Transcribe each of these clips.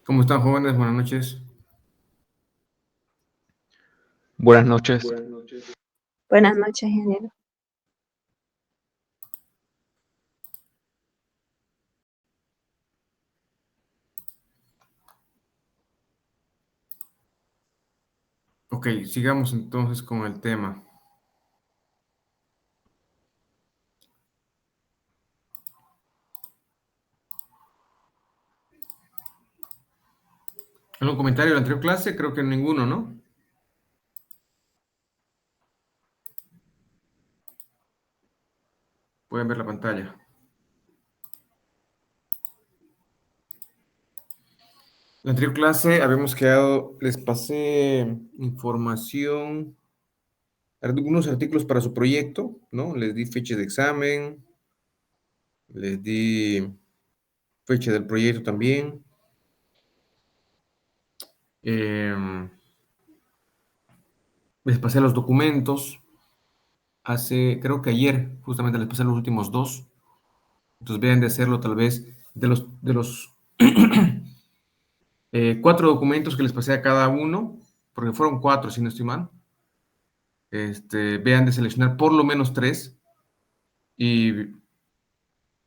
¿Cómo están, jóvenes? Buenas noches. Buenas noches. Buenas noches, ingeniero. Ok, sigamos entonces con el tema. ¿Algún comentario de la anterior clase? Creo que ninguno, ¿no? Pueden ver la pantalla. La anterior clase habíamos quedado, les pasé información, algunos artículos para su proyecto, ¿no? Les di fecha de examen, les di fecha del proyecto también. Les pasé los documentos. Creo que ayer, justamente les pasé los últimos dos. Entonces vean de hacerlo tal vez de los 4 documentos que les pasé a cada uno, porque fueron 4, si no estoy mal. Vean de seleccionar por lo menos 3 y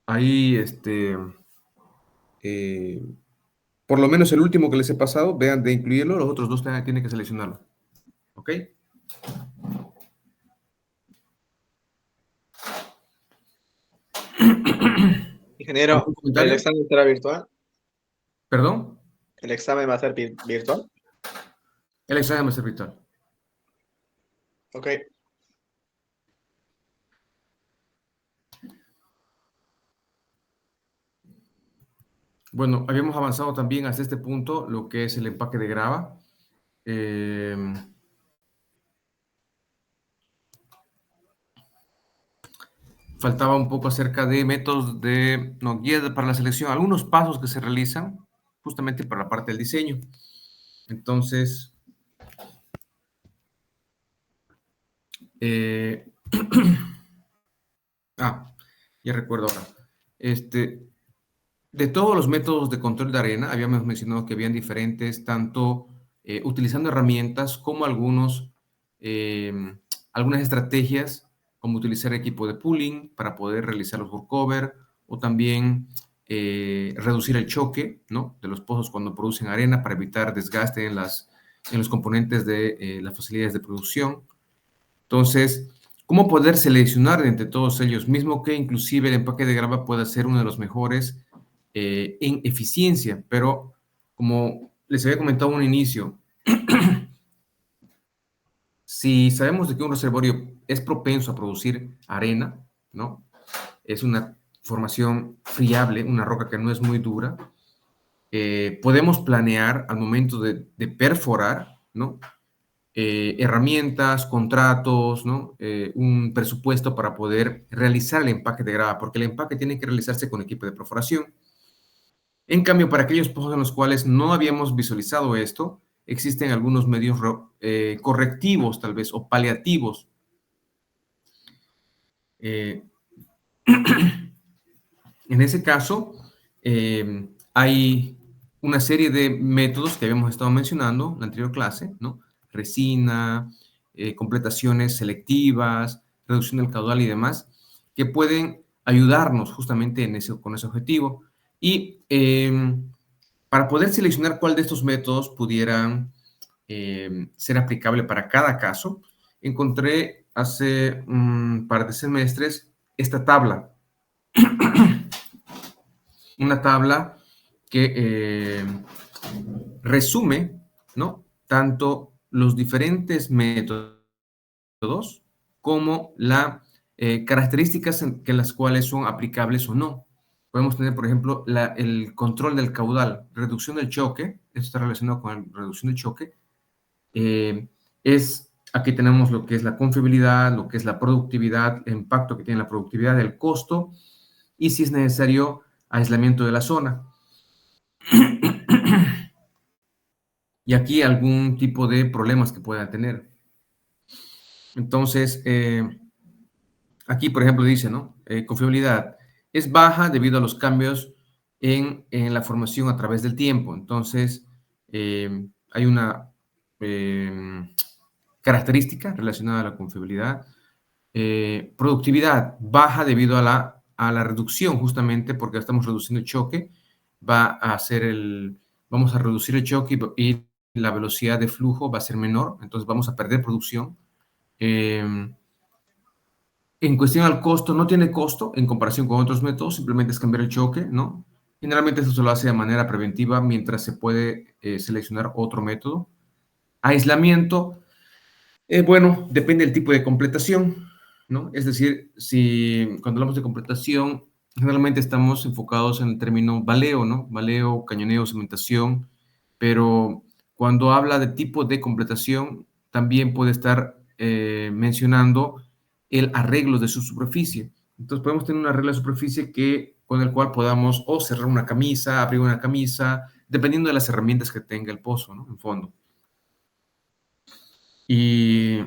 ahí, eh, por lo menos el último que les he pasado, vean de incluirlo, los otros 2 tienen que seleccionarlo. ¿Ok? Ingeniero, ¿Algún ¿el comentario? examen será virtual? ¿Perdón? ¿El examen va a ser virtual? El examen va a ser virtual. Ok. Bueno, habíamos avanzado también hasta este punto, lo que es el empaque de grava. Eh, Faltaba un poco acerca de métodos no, guías para la selección, algunos pasos que se realizan justamente para la parte del diseño. Entonces, eh, ya recuerdo ahora. De todos los métodos de control de arena, habíamos mencionado que habían diferentes, tanto utilizando herramientas como algunas estrategias, como utilizar equipo de pooling para poder realizar los workover, o también reducir el choque, ¿no?, de los pozos cuando producen arena para evitar desgaste en los componentes de las facilidades de producción. Entonces, ¿cómo poder seleccionar entre todos ellos? Mismo que inclusive el empaque de grava pueda ser uno de los mejores en eficiencia, pero como les había comentado en un inicio, si sabemos de que un reservorio es propenso a producir arena, ¿no? Es una formación friable, una roca que no es muy dura, podemos planear al momento de perforar, ¿no?, herramientas, contratos, ¿no? Un presupuesto para poder realizar el empaque de grava, porque el empaque tiene que realizarse con equipo de perforación. En cambio, para aquellos pozos en los cuales no habíamos visualizado esto, existen algunos medios correctivos, tal vez, o paliativos. Eh, en ese caso, hay una serie de métodos que habíamos estado mencionando en la anterior clase, ¿no? Resina, completaciones selectivas, reducción del caudal y demás, que pueden ayudarnos justamente con ese objetivo. Y para poder seleccionar cuál de estos métodos pudieran ser aplicable para cada caso, encontré hace un par de semestres esta tabla. Una tabla que resume, ¿no?, tanto los diferentes métodos como las características que las cuales son aplicables o no. Podemos tener, por ejemplo, el control del caudal, reducción del choque, esto está relacionado con la reducción del choque. Aquí tenemos lo que es la confiabilidad, lo que es la productividad, el impacto que tiene la productividad, el costo, y si es necesario, aislamiento de la zona. Y aquí algún tipo de problemas que pueda tener. Entonces, aquí, por ejemplo, dice, ¿no? Confiabilidad es baja debido a los cambios en la formación a través del tiempo. Entonces, hay una característica relacionada a la confiabilidad. Productividad baja debido a la reducción, justamente porque estamos reduciendo el choque. Vamos a reducir el choque y la velocidad de flujo va a ser menor, entonces vamos a perder producción. En cuestión al costo, no tiene costo en comparación con otros métodos, simplemente es cambiar el choque, ¿no? Generalmente eso se lo hace de manera preventiva mientras se puede seleccionar otro método. Aislamiento, bueno, depende del tipo de completación, ¿no? Es decir, si cuando hablamos de completación, generalmente estamos enfocados en el término baleo, ¿no? Baleo, cañoneo, cementación, pero cuando habla de tipo de completación, también puede estar mencionando el arreglo de su superficie. Entonces podemos tener un arreglo de superficie con el cual podamos o cerrar una camisa, abrir una camisa, dependiendo de las herramientas que tenga el pozo, ¿no? En fondo. Y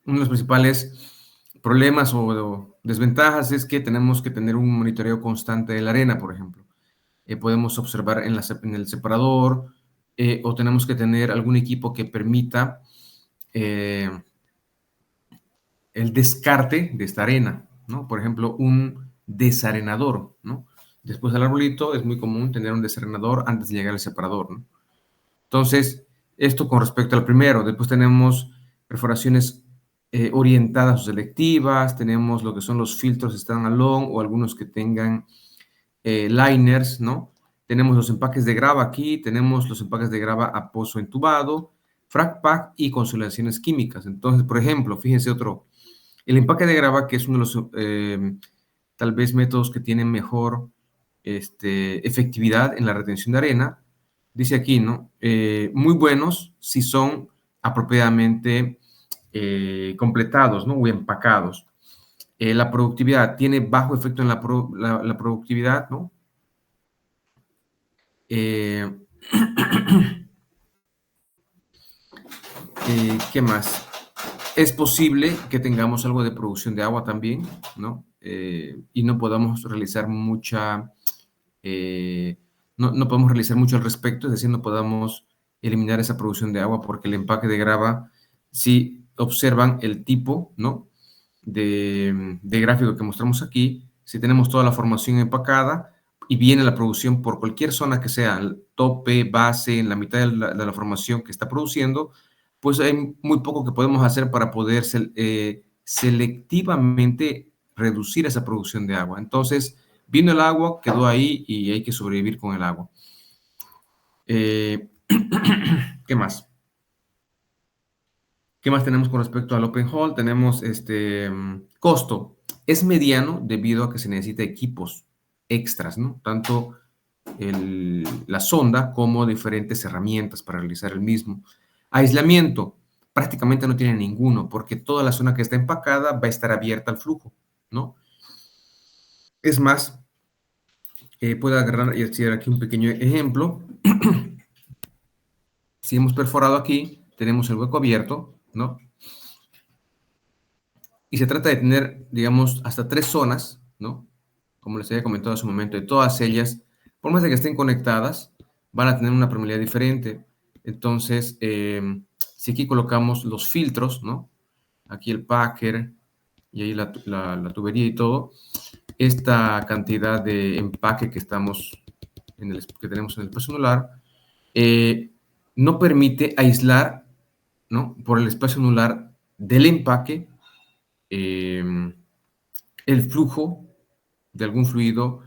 uno de los principales problemas o desventajas es que tenemos que tener un monitoreo constante de la arena, por ejemplo. Podemos observar en el separador o tenemos que tener algún equipo que permita el descarte de esta arena, ¿no? Por ejemplo, un desarenador, ¿no? Después del arbolito es muy común tener un desarenador antes de llegar al separador, ¿no? Entonces, esto con respecto al primero. Después tenemos perforaciones orientadas o selectivas, tenemos lo que son los filtros stand-alone o algunos que tengan liners, ¿no? Tenemos los empaques de grava aquí, tenemos los empaques de grava a pozo entubado, frac pack y consolidaciones químicas. Entonces, por ejemplo, fíjense el empaque de grava, que es uno de los tal vez métodos que tienen mejor efectividad en la retención de arena, dice aquí, ¿no? Muy buenos si son apropiadamente completados, ¿no? O empacados. La productividad tiene bajo efecto en la productividad, ¿no? ¿Qué más? Es posible que tengamos algo de producción de agua también, ¿no? Y no podamos realizar no podemos realizar mucho al respecto, es decir, no podamos eliminar esa producción de agua porque el empaque de grava, si observan el tipo, ¿no? De gráfico que mostramos aquí, si tenemos toda la formación empacada y viene la producción por cualquier zona que sea, el tope, base, en la mitad de la formación que está produciendo, pues hay muy poco que podemos hacer para poder selectivamente reducir esa producción de agua. Entonces, vino el agua, quedó ahí y hay que sobrevivir con el agua. ¿Qué más? ¿Qué más tenemos con respecto al open hole? Tenemos costo. Es mediano debido a que se necesita equipos extras, ¿no? Tanto la sonda como diferentes herramientas para realizar el mismo. Aislamiento. Prácticamente no tiene ninguno porque toda la zona que está empacada va a estar abierta al flujo, ¿no? Es más, puedo agarrar y hacer aquí un pequeño ejemplo. Si hemos perforado aquí, tenemos el hueco abierto, ¿no? Y se trata de tener, digamos, hasta 3 zonas, ¿no? Como les había comentado hace un momento, de todas ellas, por más de que estén conectadas, van a tener una permeabilidad diferente. Entonces, si aquí colocamos los filtros, ¿no? Aquí el packer y ahí la tubería y todo, esta cantidad de empaque que tenemos en el espacio anular, no permite aislar, ¿no? Por el espacio anular del empaque el flujo de algún fluido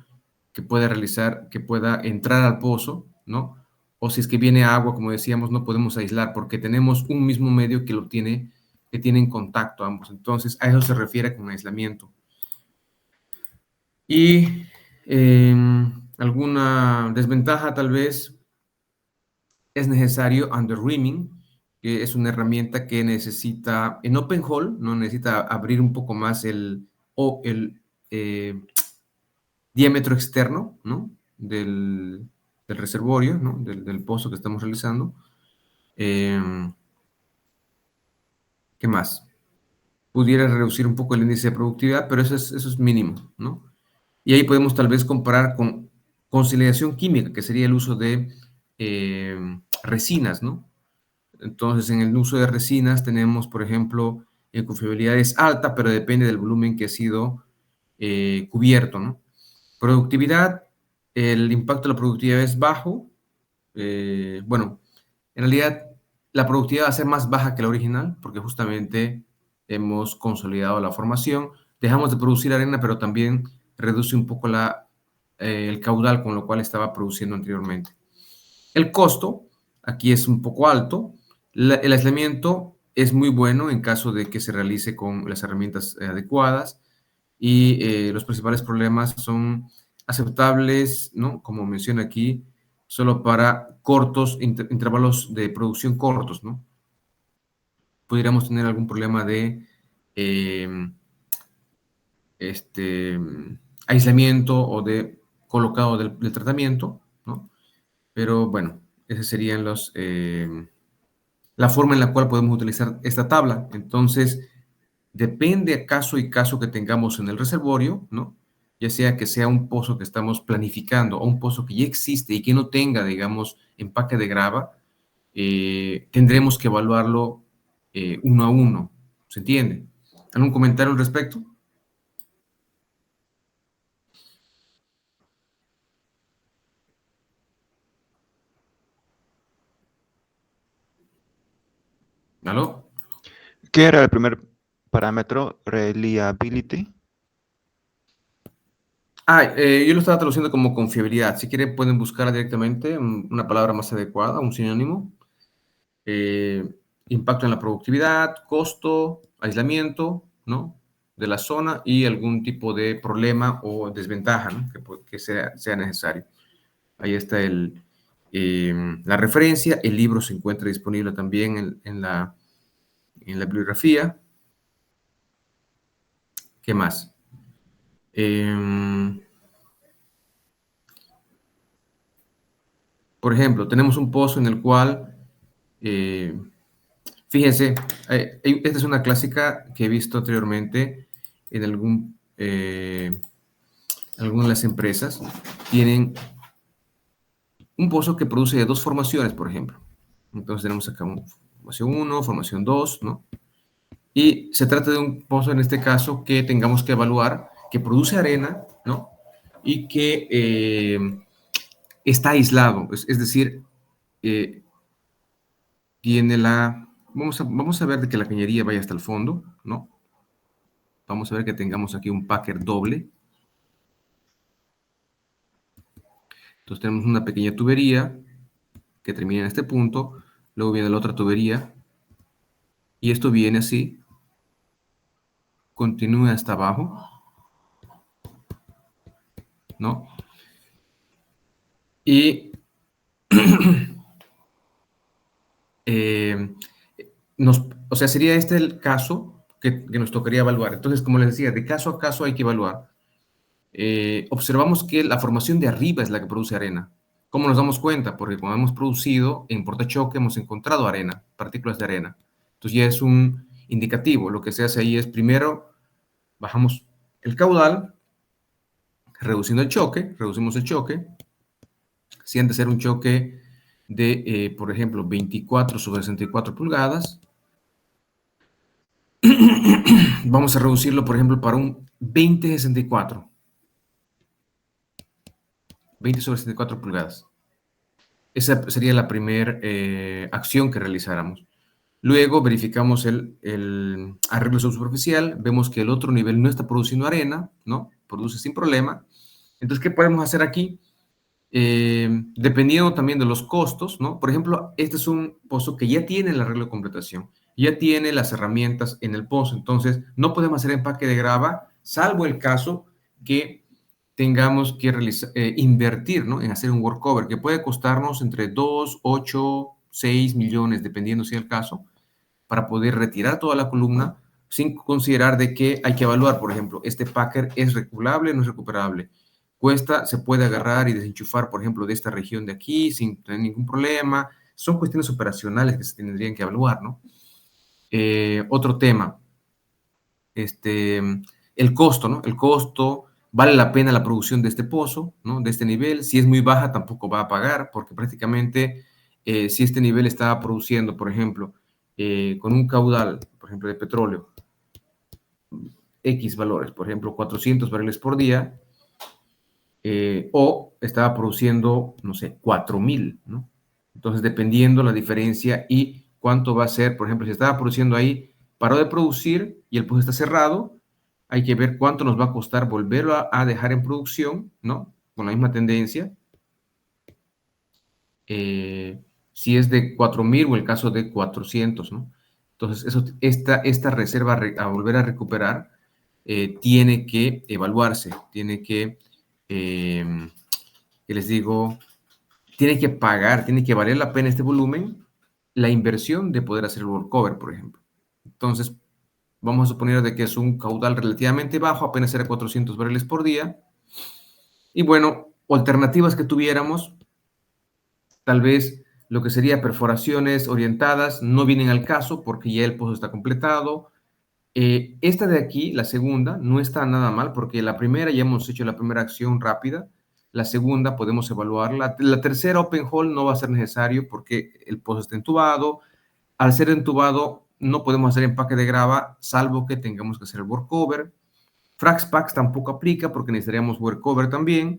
que pueda entrar al pozo, ¿no? O si es que viene agua, como decíamos, no podemos aislar porque tenemos un mismo medio que tiene en contacto ambos. Entonces, a eso se refiere con aislamiento. Y alguna desventaja tal vez es necesario underreaming, que es una herramienta que necesita, en open hole, no necesita abrir un poco más el diámetro externo, ¿no? del reservorio, ¿no? Del pozo que estamos realizando. ¿Qué más? Pudiera reducir un poco el índice de productividad, pero eso es mínimo, ¿no? Y ahí podemos tal vez comparar con conciliación química, que sería el uso de resinas, ¿no? Entonces, en el uso de resinas tenemos, por ejemplo, confiabilidad es alta, pero depende del volumen que ha sido cubierto, ¿no? Productividad, el impacto de la productividad es bajo. Bueno, en realidad la productividad va a ser más baja que la original, porque justamente hemos consolidado la formación. Dejamos de producir arena, pero también reduce un poco el caudal con lo cual estaba produciendo anteriormente. El costo, aquí es un poco alto. El aislamiento es muy bueno en caso de que se realice con las herramientas adecuadas y los principales problemas son aceptables, ¿no? Como menciona aquí, solo para cortos, intervalos de producción cortos, ¿no? Podríamos tener algún problema de este, aislamiento o de colocado del tratamiento, ¿no? Pero bueno, esas serían la forma en la cual podemos utilizar esta tabla. Entonces, depende a caso y caso que tengamos en el reservorio, ¿no? Ya sea que sea un pozo que estamos planificando o un pozo que ya existe y que no tenga, digamos, empaque de grava, tendremos que evaluarlo uno a uno. ¿Se entiende? ¿Algún comentario al respecto? ¿Aló? ¿Qué era el primer parámetro? Reliability. Yo lo estaba traduciendo como confiabilidad. Si quieren, pueden buscar directamente una palabra más adecuada, un sinónimo. Eh, impacto en la productividad, costo, aislamiento, ¿no? De la zona y algún tipo de problema o desventaja, ¿no? Que sea necesario. Ahí está la referencia. El libro se encuentra disponible también en la bibliografía. ¿Qué más? Por ejemplo, tenemos un pozo en el cual, fíjense, esta es una clásica que he visto anteriormente en algunas de las empresas. Tienen un pozo que produce de dos formaciones, por ejemplo. Entonces tenemos acá formación 1, formación 2, ¿no? Y se trata de un pozo, en este caso, que tengamos que evaluar, que produce arena, ¿no? Y que está aislado, es decir, tiene vamos a ver de que la cañería vaya hasta el fondo, ¿no? Vamos a ver que tengamos aquí un packer doble. Entonces tenemos una pequeña tubería que termina en este punto, luego viene la otra tubería, y esto viene así, continúa hasta abajo, ¿no? Y o sea, sería este el caso que nos tocaría evaluar. Entonces, como les decía, de caso a caso hay que evaluar. Observamos que la formación de arriba es la que produce arena. ¿Cómo nos damos cuenta? Porque cuando hemos producido en portachoque hemos encontrado arena, partículas de arena. Entonces ya es un indicativo. Lo que se hace ahí es primero bajamos el caudal, reducimos el choque. Si han de ser un choque de, por ejemplo, 24 sobre 64 pulgadas, vamos a reducirlo, por ejemplo, para un 20/64. 20 sobre 64 pulgadas. Esa sería la primera acción que realizáramos. Luego verificamos el arreglo subsuperficial, vemos que el otro nivel no está produciendo arena, ¿no? Produce sin problema. Entonces, ¿qué podemos hacer aquí? Dependiendo también de los costos, ¿no? Por ejemplo, este es un pozo que ya tiene el arreglo de completación, ya tiene las herramientas en el pozo, entonces no podemos hacer empaque de grava, salvo el caso que tengamos que invertir, ¿no? En hacer un workover, que puede costarnos entre 2, 8, 6 millones, dependiendo si es el caso, para poder retirar toda la columna, sin considerar de que hay que evaluar, por ejemplo, este packer es recuperable o no es recuperable. Se puede agarrar y desenchufar, por ejemplo, de esta región de aquí sin tener ningún problema. Son cuestiones operacionales que se tendrían que evaluar, ¿no? Otro tema, el costo, ¿no? El costo ¿Vale la pena la producción de este pozo, ¿no? De este nivel? Si es muy baja, tampoco va a pagar, porque prácticamente si este nivel estaba produciendo, por ejemplo, con un caudal, por ejemplo, de petróleo, X valores, por ejemplo, 400 barriles por día, o estaba produciendo, no sé, 4,000, ¿no? Entonces, dependiendo la diferencia y cuánto va a ser, por ejemplo, si estaba produciendo ahí, paró de producir y el pozo está cerrado, hay que ver cuánto nos va a costar volverlo a dejar en producción, ¿no? Con la misma tendencia. Si es de 4,000 o el caso de 400, ¿no? Entonces, esta reserva a volver a recuperar tiene que evaluarse, tiene que, ¿qué les digo? Tiene que pagar, tiene que valer la pena este volumen, la inversión de poder hacer el workover, por ejemplo. Entonces, vamos a suponer de que es un caudal relativamente bajo, apenas era 400 barriles por día. Y bueno, alternativas que tuviéramos, tal vez lo que sería perforaciones orientadas no vienen al caso porque ya el pozo está completado. Esta de aquí, la segunda, no está nada mal porque la primera ya hemos hecho la primera acción rápida. La segunda podemos evaluarla. La tercera open hole no va a ser necesario porque el pozo está entubado. Al ser entubado no podemos hacer empaque de grava salvo que tengamos que hacer el workover. Frax packs tampoco aplica porque necesitaríamos workover también.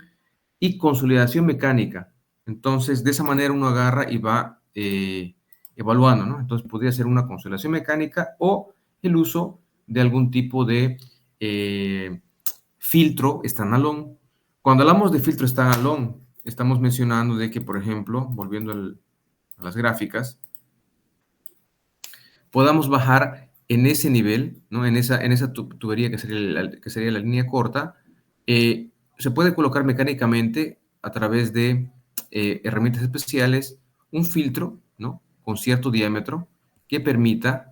Y consolidación mecánica. Entonces, de esa manera uno agarra y va evaluando, ¿no? Entonces, podría ser una consolidación mecánica o el uso de algún tipo de filtro standalone. Cuando hablamos de filtro standalone, estamos mencionando de que, por ejemplo, volviendo a las gráficas, podamos bajar en ese nivel, ¿no? En esa tubería que sería la línea corta, se puede colocar mecánicamente a través de herramientas especiales un filtro, ¿no? Con cierto diámetro que permita,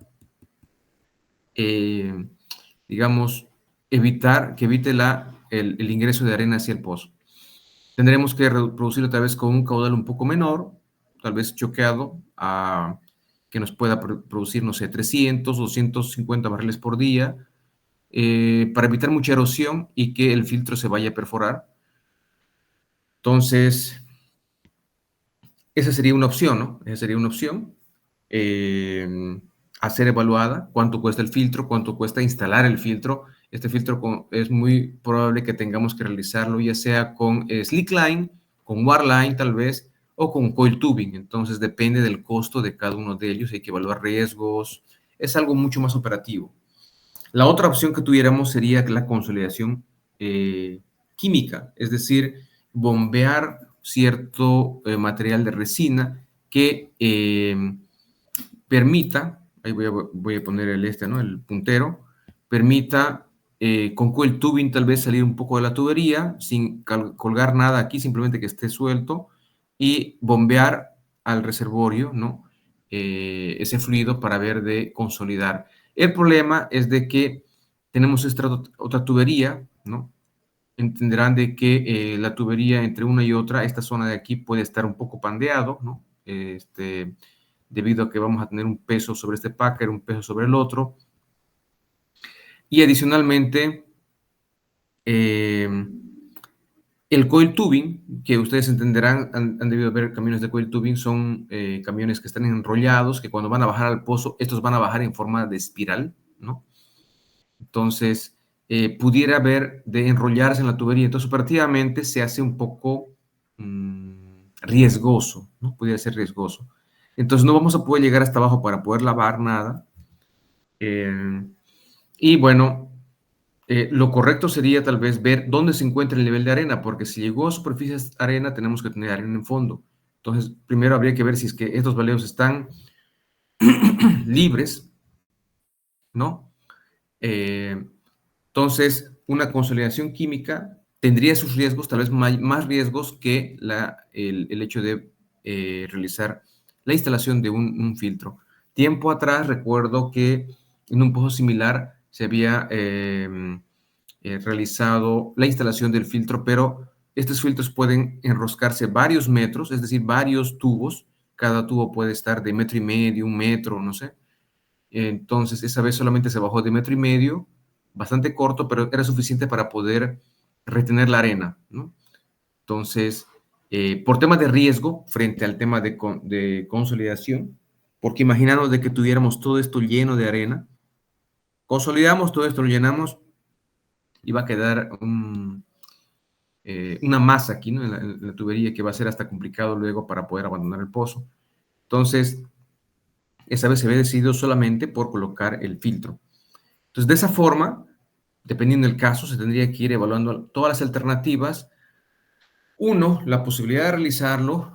digamos, que evite el ingreso de arena hacia el pozo. Tendremos que reproducirlo tal vez con un caudal un poco menor, tal vez choqueado, que nos pueda producir, no sé, 300, 250 barriles por día, para evitar mucha erosión y que el filtro se vaya a perforar. Entonces, esa sería una opción, ¿no? Esa sería una opción a ser evaluada. ¿Cuánto cuesta el filtro? ¿Cuánto cuesta instalar el filtro? Este filtro es muy probable que tengamos que realizarlo ya sea con slickline, con warline tal vez, o con coil tubing. Entonces, depende del costo de cada uno de ellos. Hay que evaluar riesgos. Es algo mucho más operativo. La otra opción que tuviéramos sería la consolidación química, es decir, bombear cierto material de resina que permita, ahí voy a poner ¿no? El puntero, permita con coil tubing tal vez salir un poco de la tubería sin colgar nada aquí, simplemente que esté suelto y bombear al reservorio, ¿no? Ese fluido para ver de consolidar. El problema es de que tenemos esta otra tubería, ¿no? Entenderán de que la tubería entre una y otra, esta zona de aquí puede estar un poco pandeado, ¿no? Debido a que vamos a tener un peso sobre este packer, un peso sobre el otro. Y adicionalmente, el coil tubing, que ustedes entenderán, han debido ver camiones de coil tubing, son camiones que están enrollados, que cuando van a bajar al pozo, estos van a bajar en forma de espiral, ¿no? Entonces, pudiera haber de enrollarse en la tubería. Entonces, operativamente se hace un poco riesgoso, ¿no? Pudiera ser riesgoso. Entonces, no vamos a poder llegar hasta abajo para poder lavar nada. Y bueno, lo correcto sería tal vez ver dónde se encuentra el nivel de arena, porque si llegó a superficies arena, tenemos que tener arena en fondo. Entonces, primero habría que ver si es que estos baleos están libres, ¿no? Entonces, una consolidación química tendría sus riesgos, tal vez más riesgos que el hecho de realizar la instalación de un filtro. Tiempo atrás recuerdo que en un pozo similar se había realizado la instalación del filtro, pero estos filtros pueden enroscarse varios metros, es decir, varios tubos. Cada tubo puede estar de 1,5 metros, 1 metro, no sé. Entonces, esa vez solamente se bajó de 1,5 metros, bastante corto, pero era suficiente para poder retener la arena, ¿no? Entonces, por temas de riesgo frente al tema de consolidación, porque imaginaros de que tuviéramos todo esto lleno de arena, consolidamos todo esto, lo llenamos y va a quedar una masa aquí, ¿no? En la tubería, que va a ser hasta complicado luego para poder abandonar el pozo. Entonces, esa vez se había decidido solamente por colocar el filtro. Entonces, de esa forma, dependiendo del caso, se tendría que ir evaluando todas las alternativas. Uno, la posibilidad de realizarlo.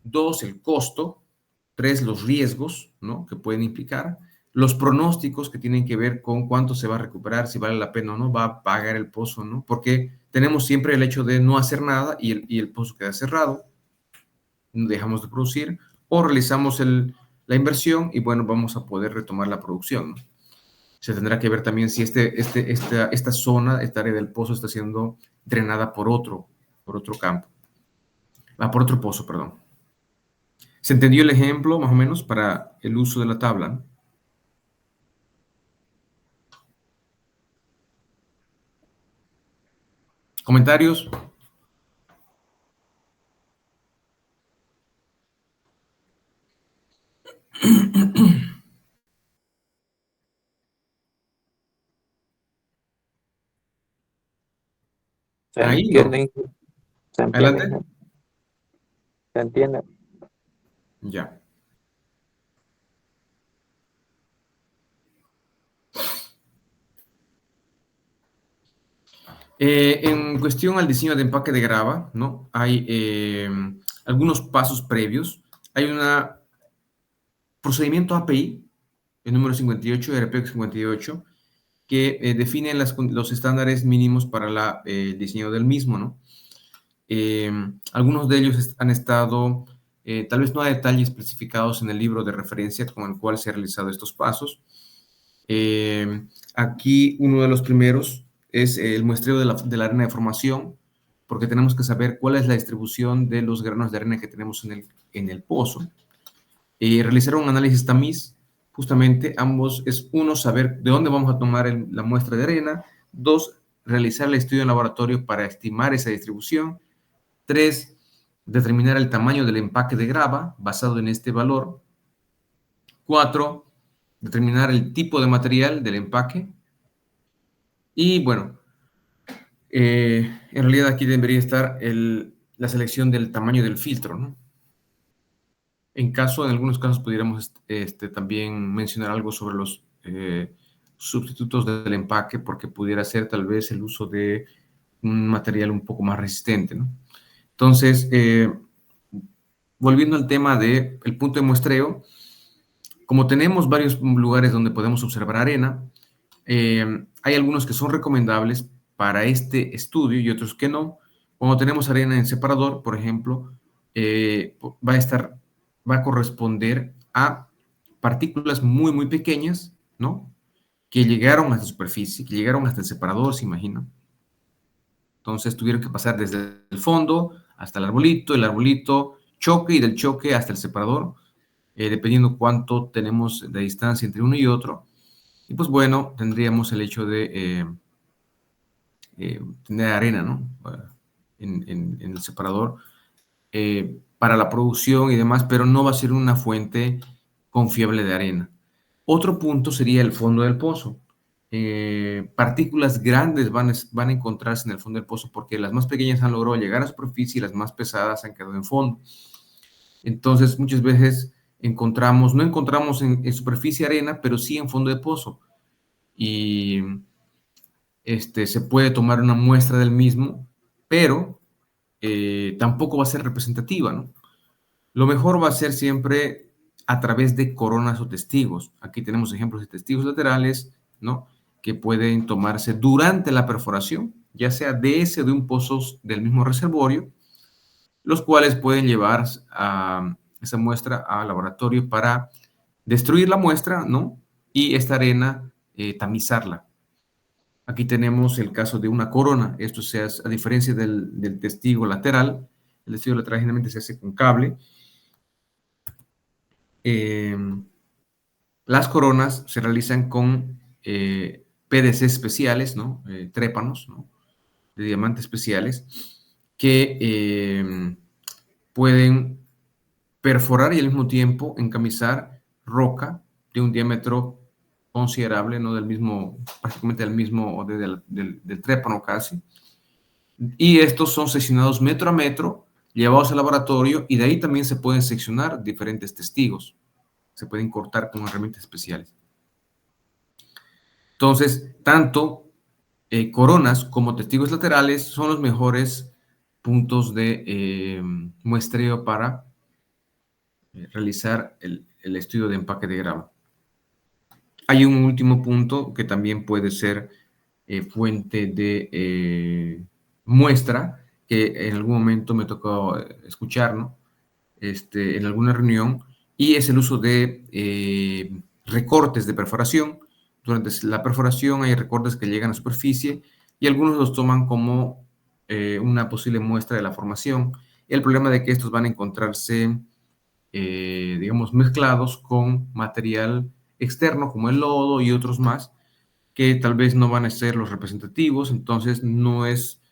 Dos, el costo. Tres, los riesgos, ¿no?, que pueden implicar. Los pronósticos que tienen que ver con cuánto se va a recuperar, si vale la pena o no, va a pagar el pozo, ¿no? Porque tenemos siempre el hecho de no hacer nada y el pozo queda cerrado, dejamos de producir, o realizamos la inversión y, bueno, vamos a poder retomar la producción, ¿no? Se tendrá que ver también si esta zona, esta área del pozo está siendo drenada por otro campo. Por otro pozo, perdón. ¿Se entendió el ejemplo, más o menos, para el uso de la tabla, ¿no? ¿Comentarios? Se Ahí no. entiende, se entiende, Adelante. se entiende. Ya. En cuestión al diseño de empaque de grava, ¿no? Hay algunos pasos previos. Hay un procedimiento API, el número 58, RP 58, que define los estándares mínimos para el diseño del mismo, ¿no? Algunos de ellos han estado, tal vez no a detalle, especificados en el libro de referencia con el cual se han realizado estos pasos. Aquí uno de los primeros es el muestreo de la arena de formación, porque tenemos que saber cuál es la distribución de los granos de arena que tenemos en el pozo. Realizar un análisis tamiz, justamente ambos es: uno, saber de dónde vamos a tomar la muestra de arena; dos, realizar el estudio en laboratorio para estimar esa distribución; tres, determinar el tamaño del empaque de grava basado en este valor; cuatro, determinar el tipo de material del empaque; y, bueno, en realidad aquí debería estar la selección del tamaño del filtro, ¿no? En algunos casos pudiéramos también mencionar algo sobre los sustitutos del empaque, porque pudiera ser tal vez el uso de un material un poco más resistente, ¿no? Entonces, volviendo al tema del punto de muestreo, como tenemos varios lugares donde podemos observar arena, hay algunos que son recomendables para este estudio y otros que no. Cuando tenemos arena en separador, por ejemplo, va a corresponder a partículas muy, muy pequeñas, ¿no?, que llegaron hasta la superficie, que llegaron hasta el separador, se imagina. Entonces tuvieron que pasar desde el fondo hasta el arbolito choque, y del choque hasta el separador, dependiendo cuánto tenemos de distancia entre uno y otro. Y, pues, bueno, tendríamos el hecho de tener arena, ¿no?, en el separador para la producción y demás, pero no va a ser una fuente confiable de arena. Otro punto sería el fondo del pozo. Partículas grandes van a encontrarse en el fondo del pozo, porque las más pequeñas han logrado llegar a la superficie y las más pesadas han quedado en fondo. Entonces, muchas veces no encontramos en superficie arena, pero sí en fondo de pozo. Y se puede tomar una muestra del mismo, pero tampoco va a ser representativa, ¿no? Lo mejor va a ser siempre a través de coronas o testigos. Aquí tenemos ejemplos de testigos laterales, ¿no?, que pueden tomarse durante la perforación, ya sea de un pozo del mismo reservorio, los cuales pueden llevar a esa muestra al laboratorio para destruir la muestra, ¿no?, y esta arena tamizarla. Aquí tenemos el caso de una corona. Esto se hace, a diferencia del testigo lateral. El testigo lateral generalmente se hace con cable. Las coronas se realizan con PDC especiales, ¿no?, trépanos, ¿no?, de diamantes especiales que pueden perforar y al mismo tiempo encamisar roca de un diámetro considerable, no del mismo, prácticamente del mismo, del trépano casi. Y estos son seccionados metro a metro, llevados al laboratorio, y de ahí también se pueden seccionar diferentes testigos. Se pueden cortar con herramientas especiales. Entonces, tanto coronas como testigos laterales son los mejores puntos de muestreo para realizar el estudio de empaque de grado. Hay un último punto que también puede ser fuente de muestra, que en algún momento me tocó escuchar, ¿no? En alguna reunión, y es el uso de recortes de perforación. Durante la perforación hay recortes que llegan a superficie y algunos los toman como una posible muestra de la formación. El problema de que estos van a encontrarse, digamos, mezclados con material externo como el lodo y otros más, que tal vez no van a ser los representativos, entonces no es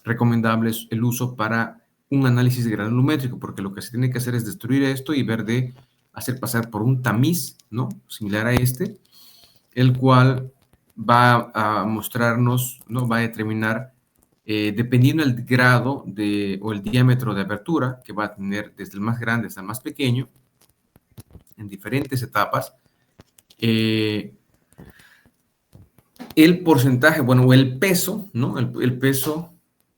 recomendable el uso para un análisis granulométrico, porque lo que se tiene que hacer es destruir esto y ver de hacer pasar por un tamiz, ¿no? Similar a este, el cual va a mostrarnos, ¿no? Va a determinar, dependiendo del grado o el diámetro de apertura que va a tener desde el más grande hasta el más pequeño, en diferentes etapas, el porcentaje, bueno, o el peso, ¿no? El peso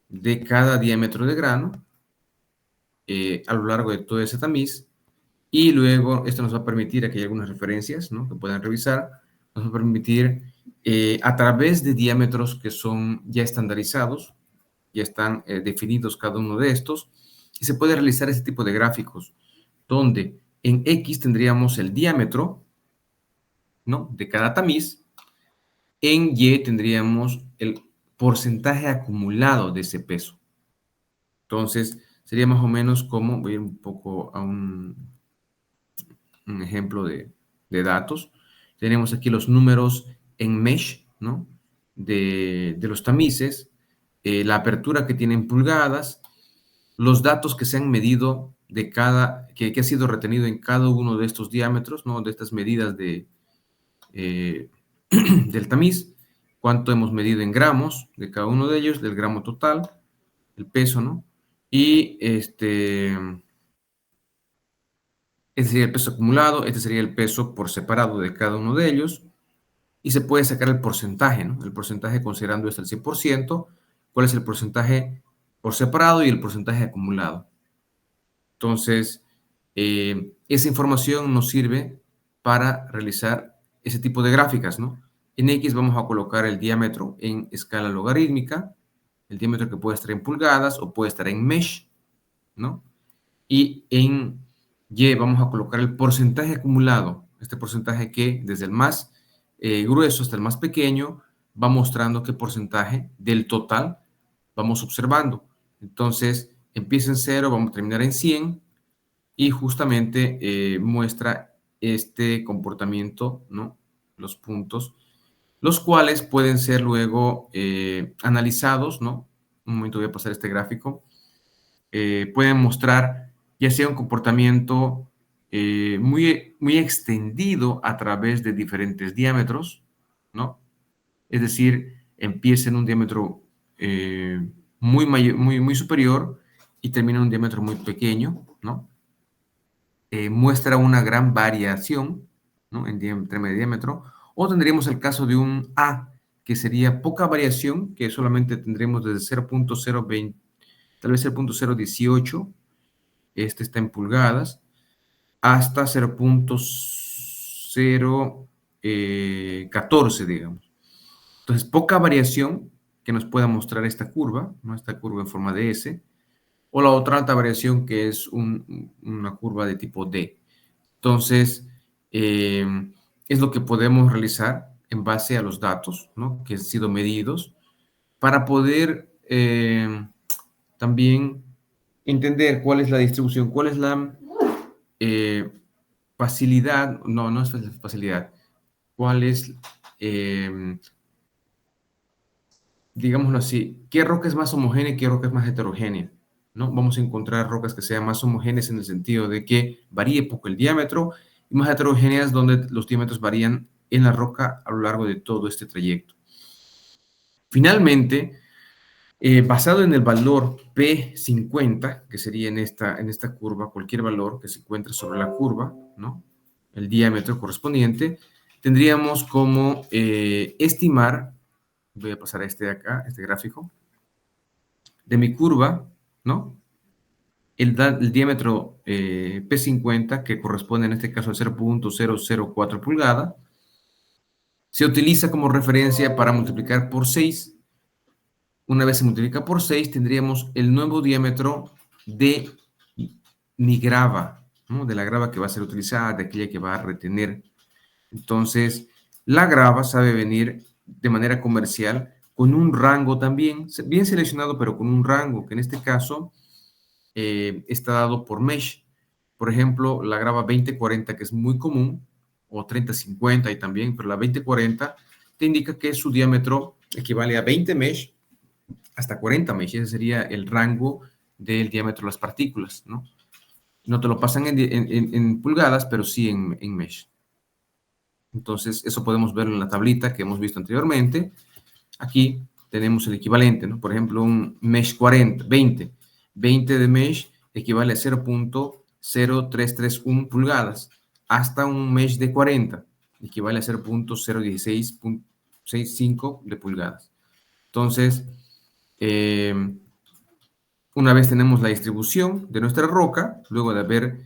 de cada diámetro de grano a lo largo de todo ese tamiz. Y luego esto nos va a permitir, aquí hay algunas referencias, ¿no? Que puedan revisar, nos va a permitir a través de diámetros que son ya estandarizados, ya están definidos cada uno de estos, y se puede realizar este tipo de gráficos, donde en X tendríamos el diámetro, ¿no? De cada tamiz, en Y tendríamos el porcentaje acumulado de ese peso. Entonces, sería más o menos como, voy a ir un poco a un ejemplo de datos. Tenemos aquí los números en mesh, ¿no? De los tamices, la apertura que tienen pulgadas, los datos que se han medido de que ha sido retenido en cada uno de estos diámetros, ¿no? De estas medidas del tamiz, cuánto hemos medido en gramos de cada uno de ellos, del gramo total, el peso, ¿no? Y este sería el peso acumulado, este sería el peso por separado de cada uno de ellos, y se puede sacar el porcentaje, ¿no? El porcentaje considerando esto al 100%, cuál es el porcentaje por separado y el porcentaje acumulado. Entonces, esa información nos sirve para realizar ese tipo de gráficas, ¿no? En X vamos a colocar el diámetro en escala logarítmica, el diámetro que puede estar en pulgadas o puede estar en mesh, ¿no? Y en Y vamos a colocar el porcentaje acumulado, este porcentaje que desde el más grueso hasta el más pequeño va mostrando qué porcentaje del total vamos observando. Entonces, empieza en 0, vamos a terminar en 100 y justamente muestra este comportamiento, ¿no? Los puntos, los cuales pueden ser luego analizados, ¿no? Un momento voy a pasar este gráfico. Pueden mostrar ya sea un comportamiento muy extendido a través de diferentes diámetros, ¿no? Es decir, empieza en un diámetro muy superior y termina en un diámetro muy pequeño, ¿no? Muestra una gran variación, ¿no? En términos de diámetro, o tendríamos el caso de un A, que sería poca variación, que solamente tendremos desde 0.020, tal vez 0.018, este está en pulgadas, hasta 0.014, digamos. Entonces, poca variación que nos pueda mostrar esta curva, ¿no? Esta curva en forma de S, o la otra alta variación que es una curva de tipo D. Entonces, es lo que podemos realizar en base a los datos, ¿no? Que han sido medidos para poder también entender cuál es la distribución, cuál es la facilidad, no es facilidad, cuál es digámoslo así, ¿qué roca es más homogénea y qué roca es más heterogénea? ¿No? Vamos a encontrar rocas que sean más homogéneas en el sentido de que varíe poco el diámetro y más heterogéneas donde los diámetros varían en la roca a lo largo de todo este trayecto. Finalmente, basado en el valor P50, que sería en esta curva, cualquier valor que se encuentre sobre la curva, ¿no? El diámetro correspondiente, tendríamos como estimar, voy a pasar a este de acá, este gráfico, de mi curva, ¿no? El diámetro P50, que corresponde en este caso a 0.004 pulgada, se utiliza como referencia para multiplicar por 6. Una vez se multiplica por 6, tendríamos el nuevo diámetro de mi grava, ¿no? De la grava que va a ser utilizada, de aquella que va a retener. Entonces, la grava sabe venir de manera comercial con un rango también, bien seleccionado, pero con un rango, que en este caso está dado por mesh. Por ejemplo, la grava 2040, que es muy común, o 3050 y también, pero la 2040 te indica que su diámetro equivale a 20 mesh hasta 40 mesh. Ese sería el rango del diámetro de las partículas, ¿no? No te lo pasan en pulgadas, pero sí en mesh. Entonces, eso podemos verlo en la tablita que hemos visto anteriormente. Aquí tenemos el equivalente, ¿no? Por ejemplo, un mesh 20 de mesh equivale a 0.0331 pulgadas, hasta un mesh de 40 equivale a 0.01665 de pulgadas. Entonces, una vez tenemos la distribución de nuestra roca, luego de haber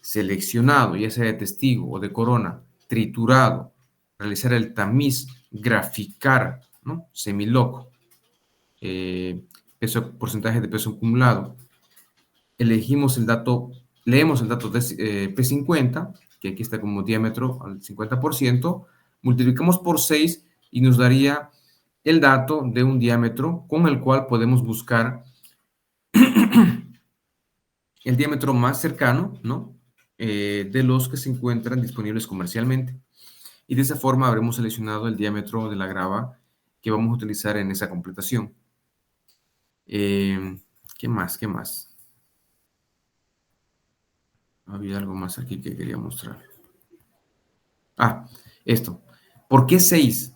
seleccionado, ya sea de testigo o de corona, triturado, realizar el tamiz, graficar, ¿no? Semiloco, porcentaje de peso acumulado. Elegimos el dato, leemos el dato de P50, que aquí está como diámetro al 50%, multiplicamos por 6 y nos daría el dato de un diámetro con el cual podemos buscar el diámetro más cercano, ¿no? De los que se encuentran disponibles comercialmente. Y de esa forma habremos seleccionado el diámetro de la grava que vamos a utilizar en esa completación. ¿Qué más? ¿Qué más? Había algo más aquí que quería mostrar. Ah, esto. ¿Por qué 6?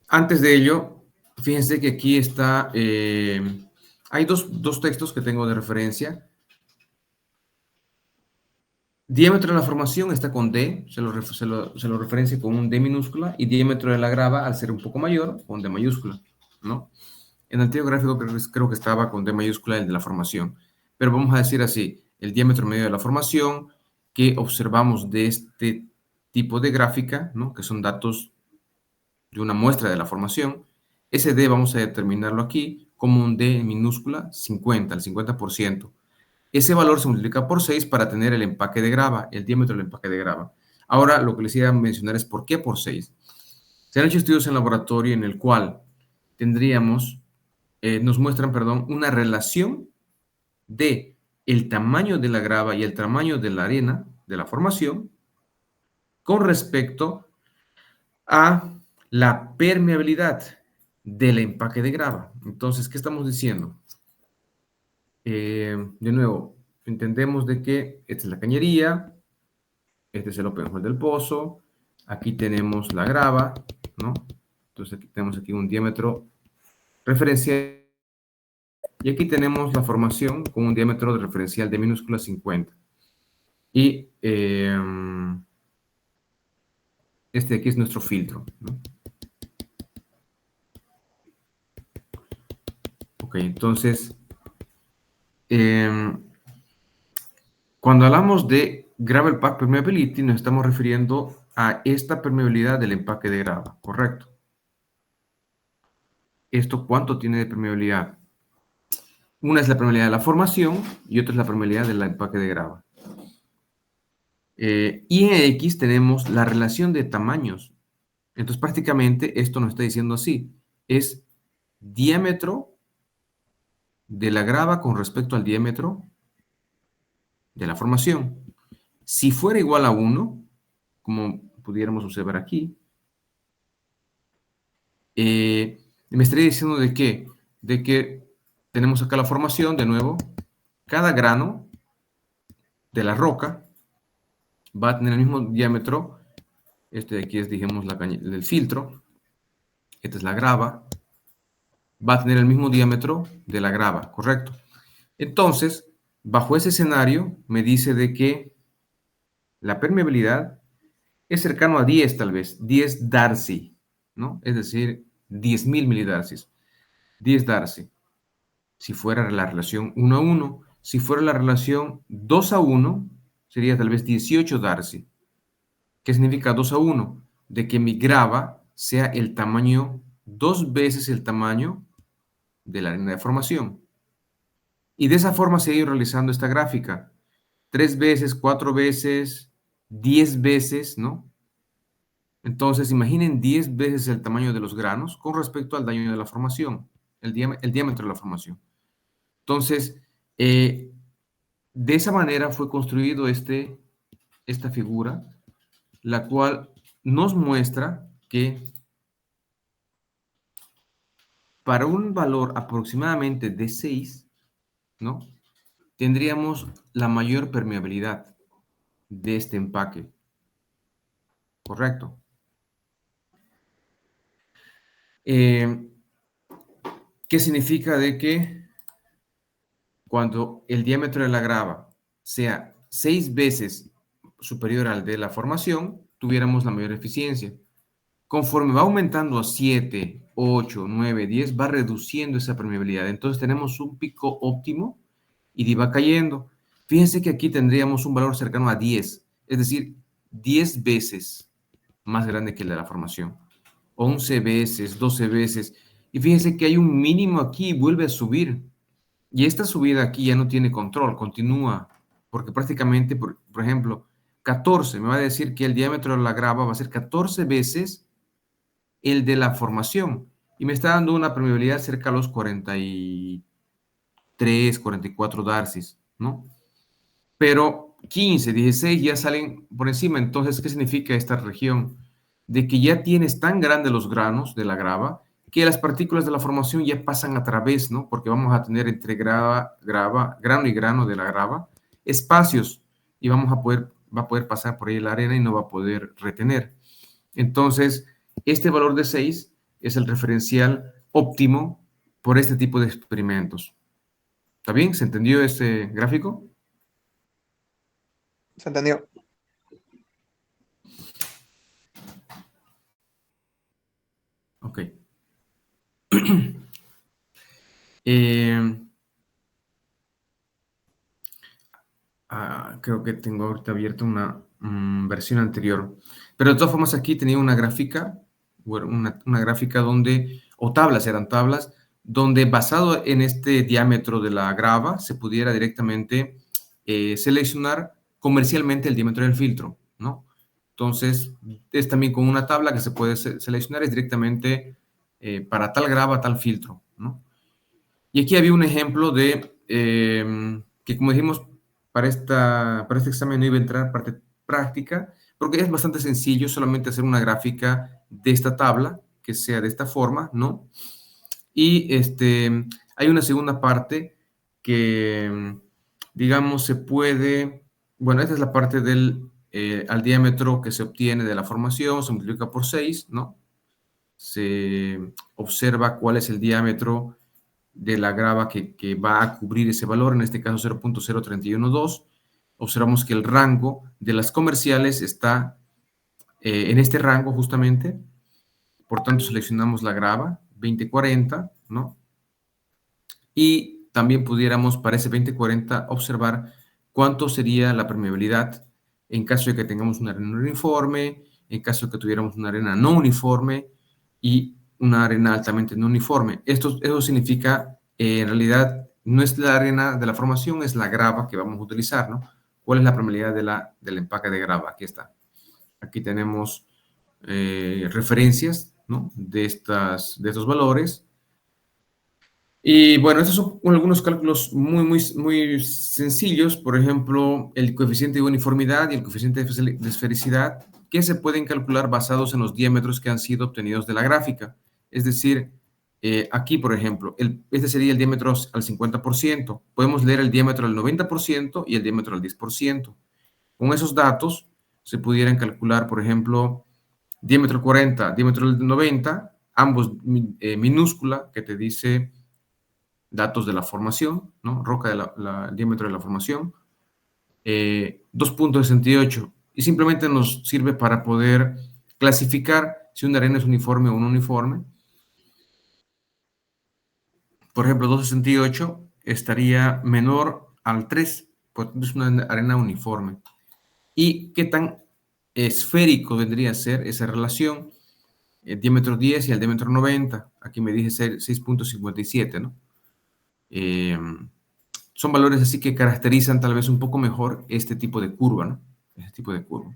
Antes de ello, fíjense que aquí está... hay dos textos que tengo de referencia. Diámetro de la formación está con D, se lo referencia con un D minúscula, y diámetro de la grava, al ser un poco mayor, con D mayúscula, ¿no? En el antiguo gráfico creo que estaba con D mayúscula el de la formación, pero vamos a decir así, el diámetro medio de la formación que observamos de este tipo de gráfica, ¿no? Que son datos de una muestra de la formación, ese D vamos a determinarlo aquí como un D en minúscula 50, el 50%. Ese valor se multiplica por 6 para tener el empaque de grava, el diámetro del empaque de grava. Ahora, lo que les iba a mencionar es por qué por 6. Se han hecho estudios en laboratorio en el cual tendríamos, nos muestran, perdón, una relación de el tamaño de la grava y el tamaño de la arena de la formación con respecto a la permeabilidad del empaque de grava. Entonces, ¿qué estamos diciendo? De nuevo, entendemos de que esta es la cañería, este es el open hole del pozo, aquí tenemos la grava, ¿no? Entonces aquí tenemos aquí un diámetro referencial y aquí tenemos la formación con un diámetro de referencial de minúscula 50. Y este de aquí es nuestro filtro, ¿no? Ok, entonces, cuando hablamos de Gravel Pack Permeability, nos estamos refiriendo a esta permeabilidad del empaque de grava, ¿correcto? ¿Esto cuánto tiene de permeabilidad? Una es la permeabilidad de la formación y otra es la permeabilidad del empaque de grava. Y en X tenemos la relación de tamaños. Entonces, prácticamente esto nos está diciendo así. Es diámetro de la grava con respecto al diámetro de la formación. Si fuera igual a 1, como pudiéramos observar aquí, me estaría diciendo de qué, de que tenemos acá la formación, de nuevo, cada grano de la roca va a tener el mismo diámetro. Este de aquí es, digamos, del filtro. Esta es la grava. Va a tener el mismo diámetro de la grava, ¿correcto? Entonces, bajo ese escenario, me dice de que la permeabilidad es cercano a 10, tal vez, 10 Darcy, ¿no? Es decir, 10.000 milidarcies. 10 Darcy. Si fuera la relación 1 a 1, si fuera la relación 2 a 1, sería tal vez 18 Darcy. ¿Qué significa 2 a 1? De que mi grava sea el tamaño, 2 veces el tamaño de la arena de formación. Y de esa forma se ha ido realizando esta gráfica. 3 veces, 4 veces, 10 veces, ¿no? Entonces, imaginen 10 veces el tamaño de los granos con respecto al daño de la formación, el diámetro de la formación. Entonces, de esa manera fue construido esta figura, la cual nos muestra que para un valor aproximadamente de 6, ¿no? Tendríamos la mayor permeabilidad de este empaque. Correcto. ¿Qué significa de que cuando el diámetro de la grava sea 6 veces superior al de la formación, tuviéramos la mayor eficiencia? Conforme va aumentando a 7, 8, 9, 10, va reduciendo esa permeabilidad. Entonces tenemos un pico óptimo y va cayendo. Fíjense que aquí tendríamos un valor cercano a 10, es decir, 10 veces más grande que el de la formación. 11 veces, 12 veces. Y fíjense que hay un mínimo aquí y vuelve a subir. Y esta subida aquí ya no tiene control, continúa. Porque prácticamente, por ejemplo, 14, me va a decir que el diámetro de la grava va a ser 14 veces el de la formación. Y me está dando una permeabilidad cerca a los 43, 44 darcies, ¿no? Pero 15, 16 ya salen por encima. Entonces, ¿qué significa esta región? De que ya tienes tan grandes los granos de la grava que las partículas de la formación ya pasan a través, ¿no? Porque vamos a tener entre grano y grano de la grava espacios y va a poder pasar por ahí la arena y no va a poder retener. Entonces, este valor de 6 es el referencial óptimo por este tipo de experimentos. ¿Está bien? ¿Se entendió este gráfico? ¿Se entendió? Ok. Creo que tengo ahorita abierta una versión anterior. Pero de todas formas aquí tenía una gráfica, bueno, una gráfica donde, o tablas, eran tablas, donde basado en este diámetro de la grava se pudiera directamente seleccionar comercialmente el diámetro del filtro, ¿no? Entonces, es también con una tabla que se puede seleccionar, es directamente para tal grava, tal filtro, ¿no? Y aquí había un ejemplo de que, como dijimos, para este examen no iba a entrar parte práctica, porque es bastante sencillo solamente hacer una gráfica de esta tabla, que sea de esta forma, ¿no? Y hay una segunda parte que, digamos, se puede, bueno, esta es la parte del al diámetro que se obtiene de la formación, se multiplica por 6, ¿no? Se observa cuál es el diámetro de la grava que va a cubrir ese valor, en este caso 0.0312. Observamos que el rango de las comerciales está en este rango justamente, por tanto seleccionamos la grava 2040, ¿no? Y también pudiéramos para ese 2040 observar cuánto sería la permeabilidad en caso de que tengamos una arena uniforme, en caso de que tuviéramos una arena no uniforme y una arena altamente no uniforme. Eso significa, en realidad, no es la arena de la formación, es la grava que vamos a utilizar, ¿no? ¿Cuál es la permeabilidad del empaque de grava? Aquí está. Aquí tenemos referencias, ¿no? de estos valores. Y bueno, estos son algunos cálculos muy sencillos. Por ejemplo, el coeficiente de uniformidad y el coeficiente de esfericidad, que se pueden calcular basados en los diámetros que han sido obtenidos de la gráfica. Es decir, aquí, por ejemplo, este sería el diámetro al 50%. Podemos leer el diámetro al 90% y el diámetro al 10%. Con esos datos se pudieran calcular, por ejemplo, diámetro 40, diámetro 90, ambos minúscula, que te dice datos de la formación, ¿no? Roca el diámetro de la formación, 2.68, y simplemente nos sirve para poder clasificar si una arena es uniforme o no uniforme. Por ejemplo, 2.68 estaría menor al 3, pues es una arena uniforme. ¿Y qué tan esférico vendría a ser esa relación? El diámetro 10 y el diámetro 90. Aquí me dije 6.57, ¿no? Son valores así que caracterizan tal vez un poco mejor este tipo de curva, ¿no? Este tipo de curva.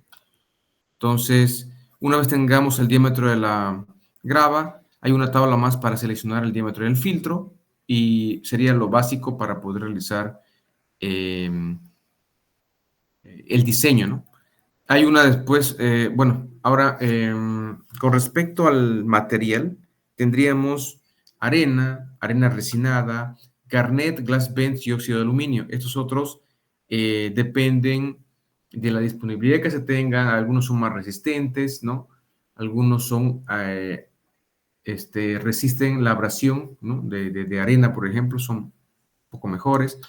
Entonces, una vez tengamos el diámetro de la grava, hay una tabla más para seleccionar el diámetro del filtro y sería lo básico para poder realizar el diseño, ¿no? Hay una después, bueno, ahora con respecto al material, tendríamos arena, arena resinada, garnet, glass bench y óxido de aluminio. Estos otros dependen de la disponibilidad que se tenga. Algunos son más resistentes, ¿no? Algunos son, resisten la abrasión, ¿no? De arena, por ejemplo, son un poco mejores.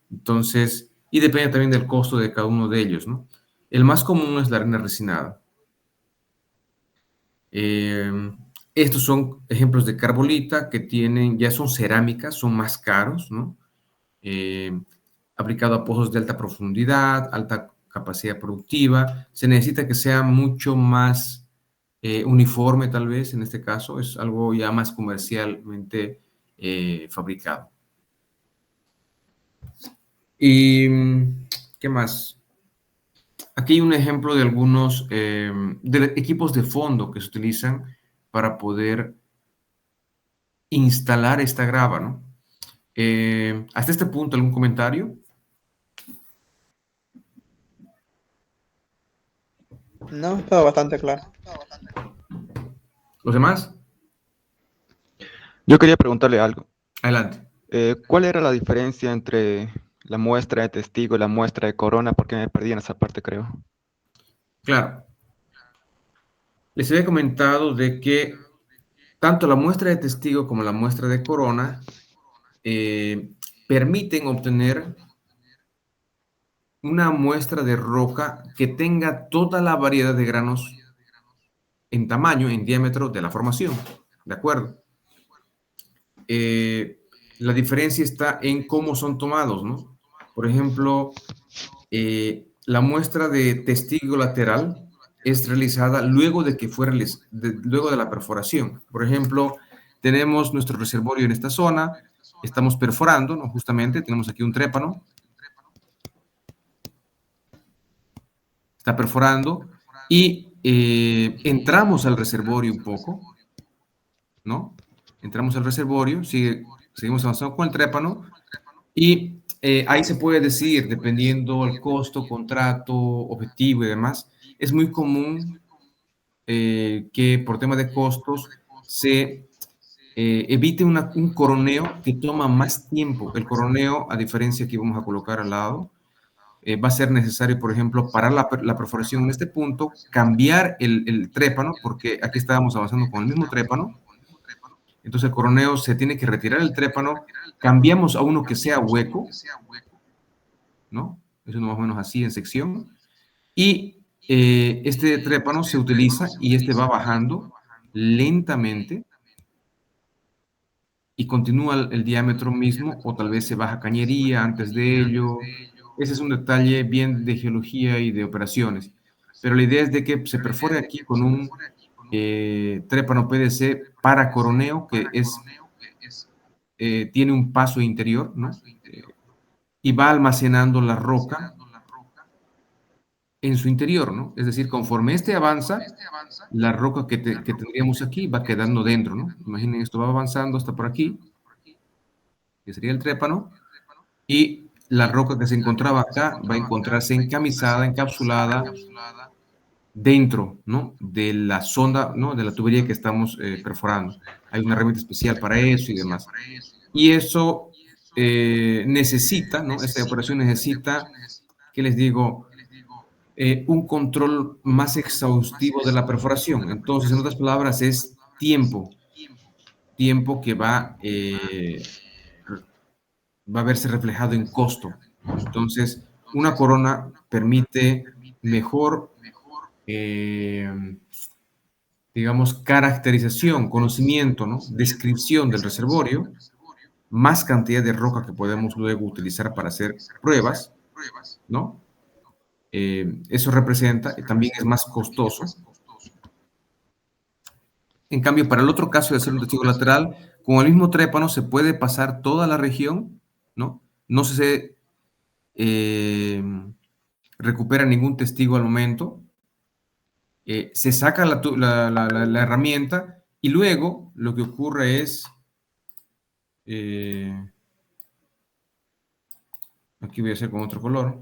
Entonces, y depende también del costo de cada uno de ellos, ¿no? El más común es la arena resinada. Estos son ejemplos de carbolita que tienen, ya son cerámicas, son más caros, ¿no? Aplicado a pozos de alta profundidad, alta capacidad productiva. Se necesita que sea mucho más uniforme, tal vez, en este caso. Es algo ya más comercialmente fabricado. ¿Y qué más? Aquí hay un ejemplo de algunos de equipos de fondo que se utilizan para poder instalar esta grava, ¿no? Hasta este punto, ¿algún comentario? No, todo bastante claro. ¿Los demás? Yo quería preguntarle algo. Adelante. ¿Cuál era la diferencia entre la muestra de testigo y la muestra de corona? Porque me perdí en esa parte, creo. Claro. Les había comentado de que tanto la muestra de testigo como la muestra de corona permiten obtener una muestra de roca que tenga toda la variedad de granos en tamaño, en diámetro de la formación. ¿De acuerdo? La diferencia está en cómo son tomados, ¿no? Por ejemplo, la muestra de testigo lateral es realizada luego de que luego de la perforación. Por ejemplo, tenemos nuestro reservorio en esta zona, estamos perforando, ¿no? Justamente, tenemos aquí un trépano, está perforando, y entramos al reservorio un poco, ¿no? Entramos al reservorio, seguimos avanzando con el trépano, y ahí se puede decidir, dependiendo del costo, contrato, objetivo y demás. Es muy común que por tema de costos se evite un coroneo que toma más tiempo. El coroneo, a diferencia que vamos a colocar al lado, va a ser necesario, por ejemplo, parar la perforación en este punto, cambiar el trépano, porque aquí estábamos avanzando con el mismo trépano. Entonces el coroneo se tiene que retirar el trépano, cambiamos a uno que sea hueco, ¿no? Es uno más o menos así en sección. Y este trépano se utiliza y este va bajando lentamente y continúa el diámetro mismo, o tal vez se baja cañería antes de ello. Ese es un detalle bien de geología y de operaciones. Pero la idea es de que se perfore aquí con un trépano PDC para coroneo, que tiene un paso interior, ¿no? Y va almacenando la roca en su interior, ¿no? Es decir, conforme este avanza, la roca que tendríamos aquí va quedando dentro, ¿no? Imaginen, esto va avanzando hasta por aquí, que sería el trépano, y la roca que se encontraba acá va a encontrarse encamisada, encapsulada dentro, ¿no?, de la sonda, ¿no?, de la tubería que estamos perforando. Hay una herramienta especial para eso y demás. Y eso necesita, ¿no?, esta operación necesita, ¿qué les digo?, un control más exhaustivo de la perforación. Entonces, en otras palabras, es tiempo que va a verse reflejado en costo. Entonces, una corona permite mejor, digamos, caracterización, conocimiento, ¿no?, descripción del reservorio, más cantidad de roca que podemos luego utilizar para hacer pruebas, ¿no? Eso representa, también es más costoso. En cambio, para el otro caso de hacer un testigo lateral, con el mismo trépano se puede pasar toda la región, ¿no? No se recupera ningún testigo al momento. Se saca la herramienta y luego lo que ocurre es, aquí voy a hacer con otro color.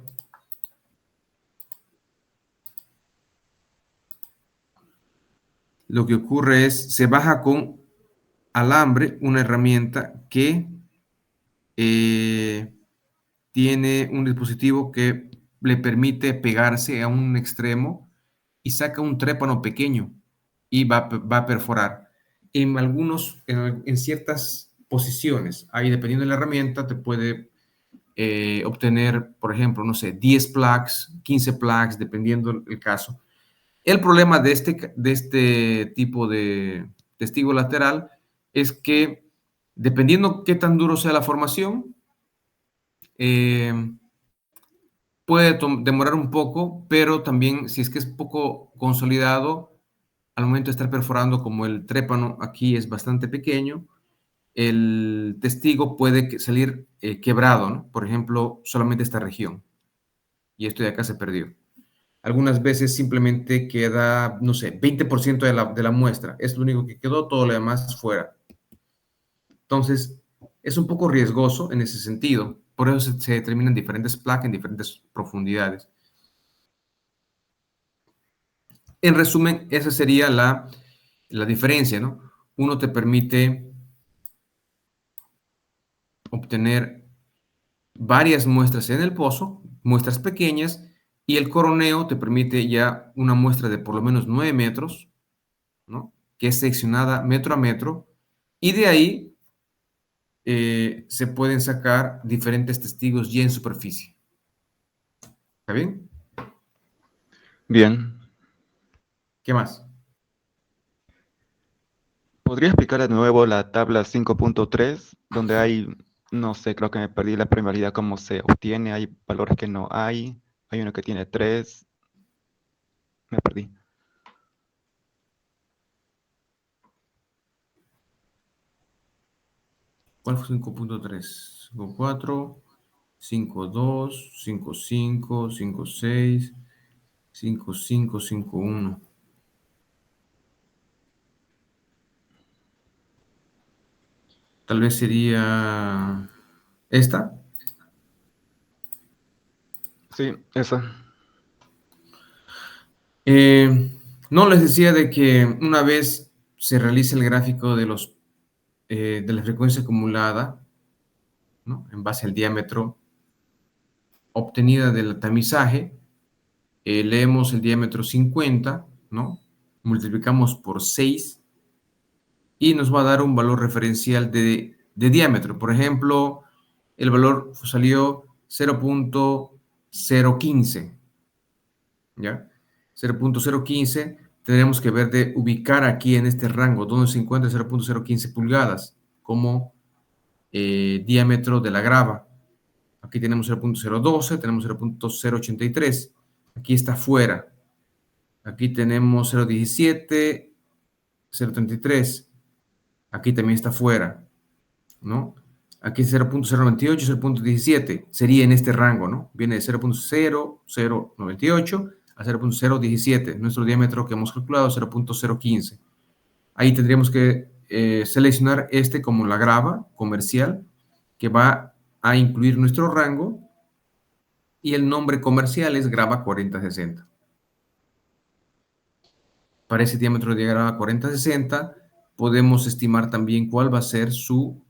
Lo que ocurre es, se baja con alambre una herramienta que tiene un dispositivo que le permite pegarse a un extremo y saca un trépano pequeño y va a perforar. En ciertas posiciones, ahí dependiendo de la herramienta, te puede obtener, por ejemplo, no sé, 10 plugs, 15 plugs, dependiendo el caso. El problema de este tipo de testigo lateral es que, dependiendo qué tan duro sea la formación, puede demorar un poco, pero también si es que es poco consolidado, al momento de estar perforando, como el trépano aquí es bastante pequeño, el testigo puede salir quebrado, ¿no? Por ejemplo, solamente esta región. Y esto de acá se perdió. Algunas veces simplemente queda, no sé, 20% de la muestra. Es lo único que quedó, todo lo demás fuera. Entonces, es un poco riesgoso en ese sentido. Por eso se determinan diferentes placas en diferentes profundidades. En resumen, esa sería la diferencia, ¿no? Uno te permite obtener varias muestras en el pozo, muestras pequeñas, y el coroneo te permite ya una muestra de por lo menos 9 metros, ¿no?, que es seccionada metro a metro, y de ahí se pueden sacar diferentes testigos ya en superficie. ¿Está bien? Bien. ¿Qué más? ¿Podría explicar de nuevo la tabla 5.3, donde hay, no sé, creo que me perdí la primaridad, cómo se obtiene, hay valores que no hay uno que tiene 3, me perdí. ¿Cuál fue 5.3? 5.4, 5.2, 5.5, 5.6, 5.5, 5.1. Tal vez sería esta. Sí, esa. No, les decía de que una vez se realiza el gráfico de la frecuencia acumulada, ¿no?, en base al diámetro obtenida del tamizaje, leemos el diámetro 50, ¿no?, multiplicamos por 6 y nos va a dar un valor referencial de diámetro. Por ejemplo, el valor salió 0.015, ¿ya? 0.015, tendremos que ver de ubicar aquí en este rango donde se encuentra 0.015 pulgadas como diámetro de la grava. Aquí tenemos 0.012, tenemos 0.083, aquí está fuera. Aquí tenemos 0.17, 0.33, aquí también está fuera, ¿no? Aquí es 0.098, 0.17, sería en este rango, ¿no? Viene de 0.0098 a 0.017. Nuestro diámetro que hemos calculado es 0.015. Ahí tendríamos que seleccionar este como la grava comercial, que va a incluir nuestro rango, y el nombre comercial es grava 4060. para ese diámetro de grava 40-60, podemos estimar también cuál va a ser su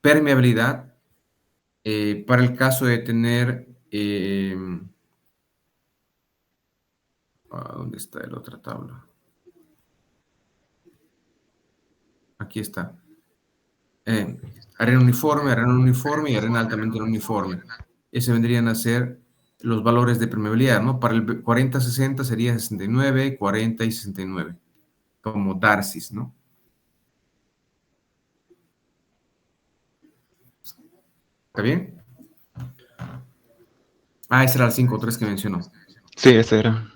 permeabilidad para el caso de tener... ¿dónde está la otra tabla? Aquí está. Arena uniforme y arena altamente no uniforme. Ese vendrían a ser los valores de permeabilidad, ¿no? Para el 40-60 sería 69, 40 y 69, como Darcy's, ¿no? ¿Está bien? Ah, ese era el 5.3 que mencionó. Sí, ese era.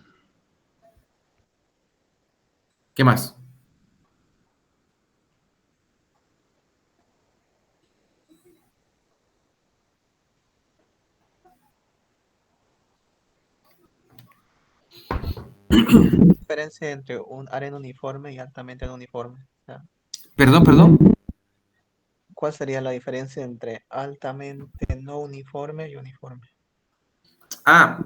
¿Qué más? Diferencia entre un arena uniforme y altamente no uniforme. O sea, Perdón. ¿cuál sería la diferencia entre altamente no uniforme y uniforme? Ah,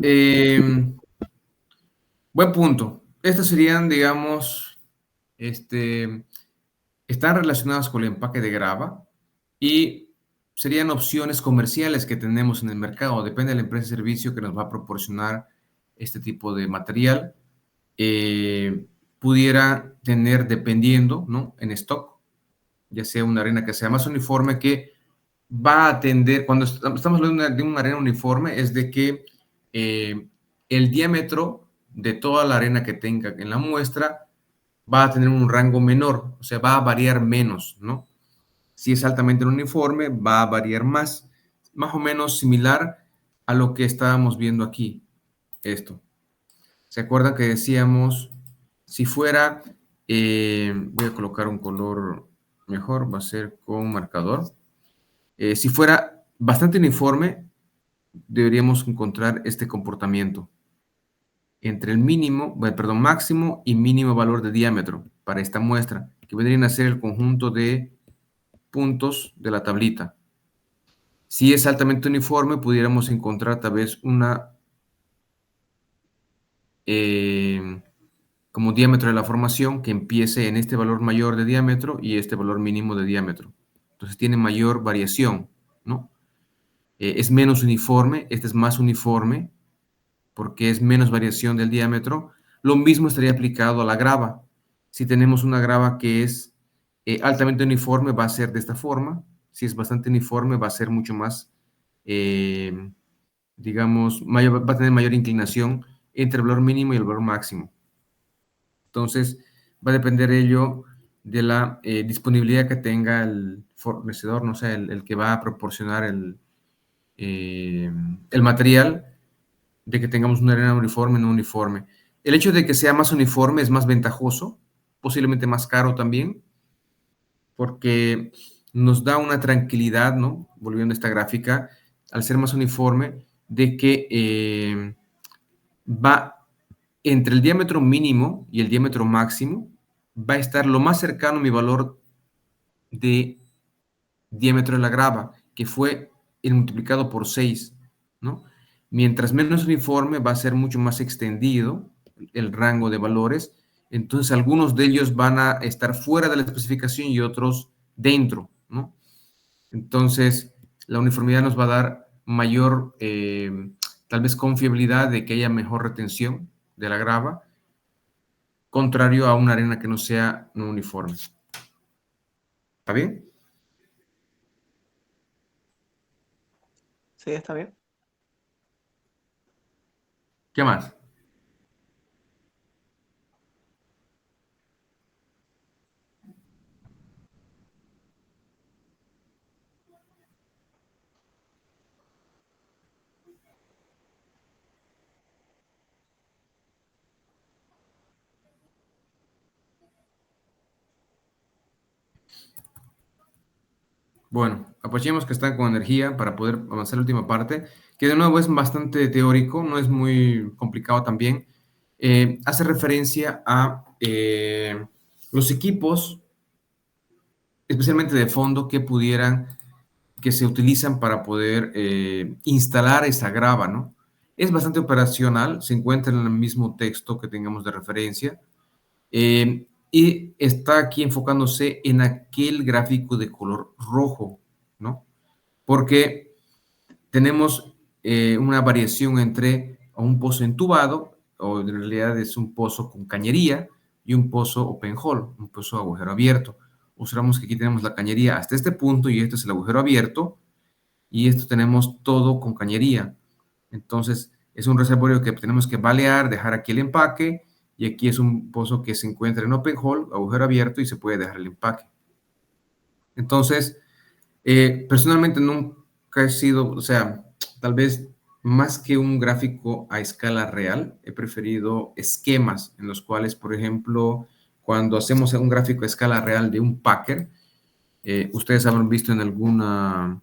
buen punto. Estas serían, digamos, están relacionadas con el empaque de grava y serían opciones comerciales que tenemos en el mercado. Depende de la empresa de servicio que nos va a proporcionar este tipo de material. Pudiera tener, dependiendo, ¿no? En stock, ya sea una arena que sea más uniforme, que va a atender, cuando estamos hablando de una arena uniforme, es de que el diámetro de toda la arena que tenga en la muestra va a tener un rango menor, o sea, va a variar menos, ¿no? Si es altamente uniforme, va a variar más o menos similar a lo que estábamos viendo aquí, esto. ¿Se acuerdan que decíamos, si fuera, voy a colocar un color mejor, va a ser con marcador. Si fuera bastante uniforme, deberíamos encontrar este comportamiento entre el máximo y mínimo valor de diámetro para esta muestra, que vendrían a ser el conjunto de puntos de la tablita. Si es altamente uniforme, pudiéramos encontrar tal vez una como diámetro de la formación que empiece en este valor mayor de diámetro y este valor mínimo de diámetro. Entonces tiene mayor variación, ¿no? Es menos uniforme, este es más uniforme porque es menos variación del diámetro. Lo mismo estaría aplicado a la grava. Si tenemos una grava que es altamente uniforme, va a ser de esta forma. Si es bastante uniforme, va a ser mucho más, digamos, va a tener mayor inclinación entre el valor mínimo y el valor máximo. Entonces, va a depender ello de la disponibilidad que tenga el fornecedor, no sé, el que va a proporcionar el material, de que tengamos una arena uniforme, no uniforme. El hecho de que sea más uniforme es más ventajoso, posiblemente más caro también, porque nos da una tranquilidad, ¿no? Volviendo a esta gráfica, al ser más uniforme, de que va entre el diámetro mínimo y el diámetro máximo, va a estar lo más cercano a mi valor de diámetro de la grava, que fue el multiplicado por 6, ¿no? Mientras menos uniforme, va a ser mucho más extendido el rango de valores. Entonces, algunos de ellos van a estar fuera de la especificación y otros dentro, ¿no? Entonces, la uniformidad nos va a dar mayor, tal vez, confiabilidad de que haya mejor retención de la grava, contrario a una arena que no sea no uniforme. ¿Está bien? Sí, está bien. ¿Qué más? Bueno, aprovechemos que están con energía para poder avanzar la última parte, que de nuevo es bastante teórico, no es muy complicado también. Hace referencia a los equipos, especialmente de fondo, que se utilizan para poder instalar esa grava, ¿no? Es bastante operacional, se encuentra en el mismo texto que tengamos de referencia. Y está aquí enfocándose en aquel gráfico de color rojo, ¿no? Porque tenemos una variación entre un pozo entubado, o en realidad es un pozo con cañería, y un pozo open hole, un pozo agujero abierto. Observamos que aquí tenemos la cañería hasta este punto y este es el agujero abierto, y esto tenemos todo con cañería. Entonces, es un reservorio que tenemos que balear, dejar aquí el empaque, y aquí es un pozo que se encuentra en open hole, agujero abierto, y se puede dejar el empaque. Entonces, personalmente nunca he sido, o sea, tal vez más que un gráfico a escala real, he preferido esquemas en los cuales, por ejemplo, cuando hacemos un gráfico a escala real de un packer, ustedes habrán visto en alguna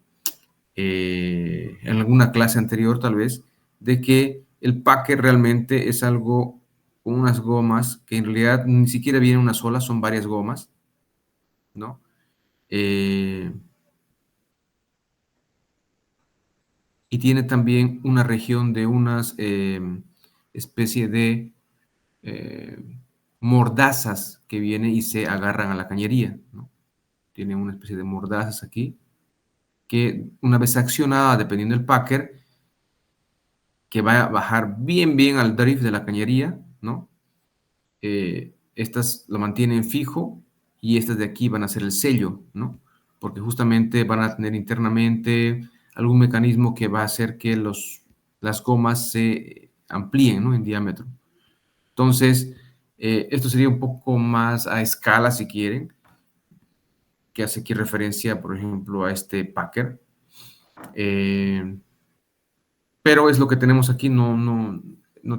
clase anterior tal vez, de que el packer realmente es algo con unas gomas que en realidad ni siquiera viene una sola, son varias gomas, ¿no? Y tiene también una región de unas especie de mordazas que vienen y se agarran a la cañería, ¿no? Tiene una especie de mordazas aquí que una vez accionada, dependiendo del packer, que va a bajar bien al drift de la cañería, ¿no? Estas lo mantienen fijo y estas de aquí van a ser el sello, ¿no? Porque justamente van a tener internamente algún mecanismo que va a hacer que las gomas se amplíen, ¿no? En diámetro. Entonces, esto sería un poco más a escala, si quieren, que hace aquí referencia, por ejemplo, a este packer. Pero es lo que tenemos aquí, no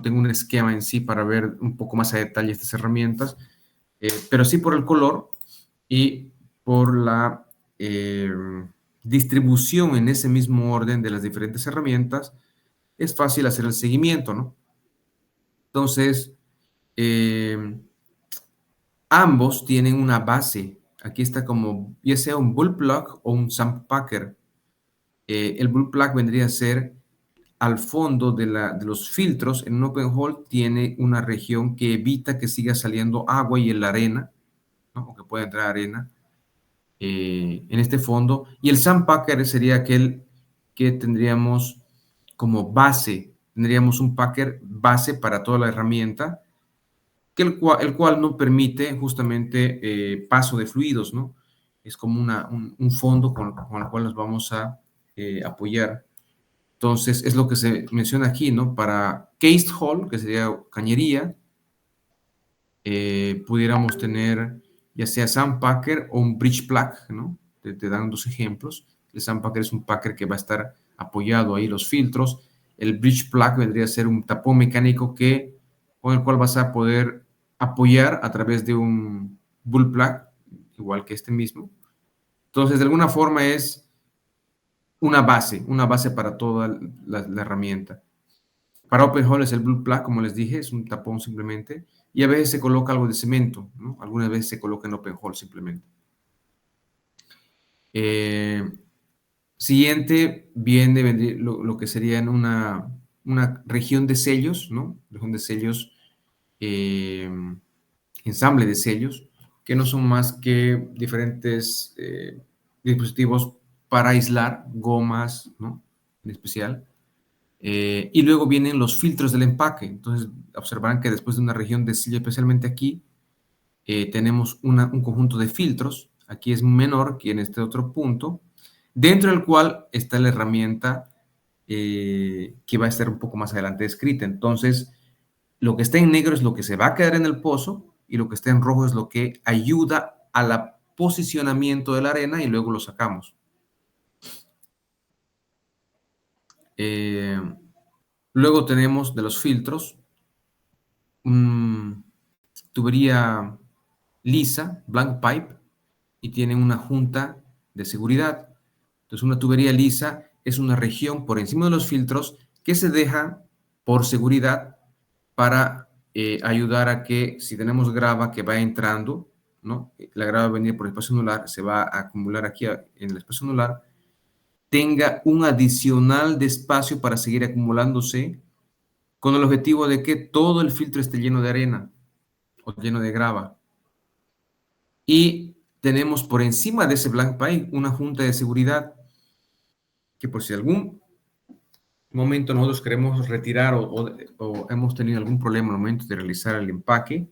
tengo un esquema en sí para ver un poco más a detalle estas herramientas, pero sí por el color y por la distribución en ese mismo orden de las diferentes herramientas, es fácil hacer el seguimiento, ¿no? Entonces, ambos tienen una base. Aquí está como, ya sea un bull plug o un sump packer. El bull plug vendría a ser al fondo de los filtros. En un open hole tiene una región que evita que siga saliendo agua y la arena, ¿no? O que pueda entrar arena en este fondo. Y el sump packer sería aquel que tendríamos como base. Tendríamos un packer base para toda la herramienta, que el cual no permite justamente paso de fluidos, ¿no? Es como un fondo con el cual nos vamos a apoyar. Entonces, es lo que se menciona aquí, ¿no? Para cased hole, que sería cañería, pudiéramos tener ya sea sandpacker o un bridge plug, ¿no? Te dan dos ejemplos. El sandpacker es un packer que va a estar apoyado ahí los filtros. El bridge plug vendría a ser un tapón mecánico con el cual vas a poder apoyar a través de un bull plug, igual que este mismo. Entonces, de alguna forma es una base para toda la herramienta. Para open hole es el bull plug, como les dije, es un tapón simplemente. Y a veces se coloca algo de cemento, ¿no? Algunas veces se coloca en open hole simplemente. Siguiente viene lo que sería en una región de sellos, ¿no? Región de sellos, ensamble de sellos, que no son más que diferentes dispositivos para aislar gomas, ¿no? En especial. Y luego vienen los filtros del empaque. Entonces, observarán que después de una región de sello, especialmente aquí, tenemos un conjunto de filtros. Aquí es menor que en este otro punto, dentro del cual está la herramienta que va a estar un poco más adelante descrita. Entonces, lo que está en negro es lo que se va a quedar en el pozo y lo que está en rojo es lo que ayuda al posicionamiento de la arena y luego lo sacamos. Luego tenemos de los filtros tubería lisa, blank pipe, y tienen una junta de seguridad. Entonces, una tubería lisa es una región por encima de los filtros que se deja por seguridad para ayudar a que si tenemos grava que va entrando, ¿no? La grava va a venir por el espacio anular, se va a acumular aquí en el espacio anular, tenga un adicional de espacio para seguir acumulándose con el objetivo de que todo el filtro esté lleno de arena. o lleno de grava. Y tenemos por encima de ese blank pipe una junta de seguridad que por si algún momento nosotros queremos retirar o hemos tenido algún problema al momento de realizar el empaque,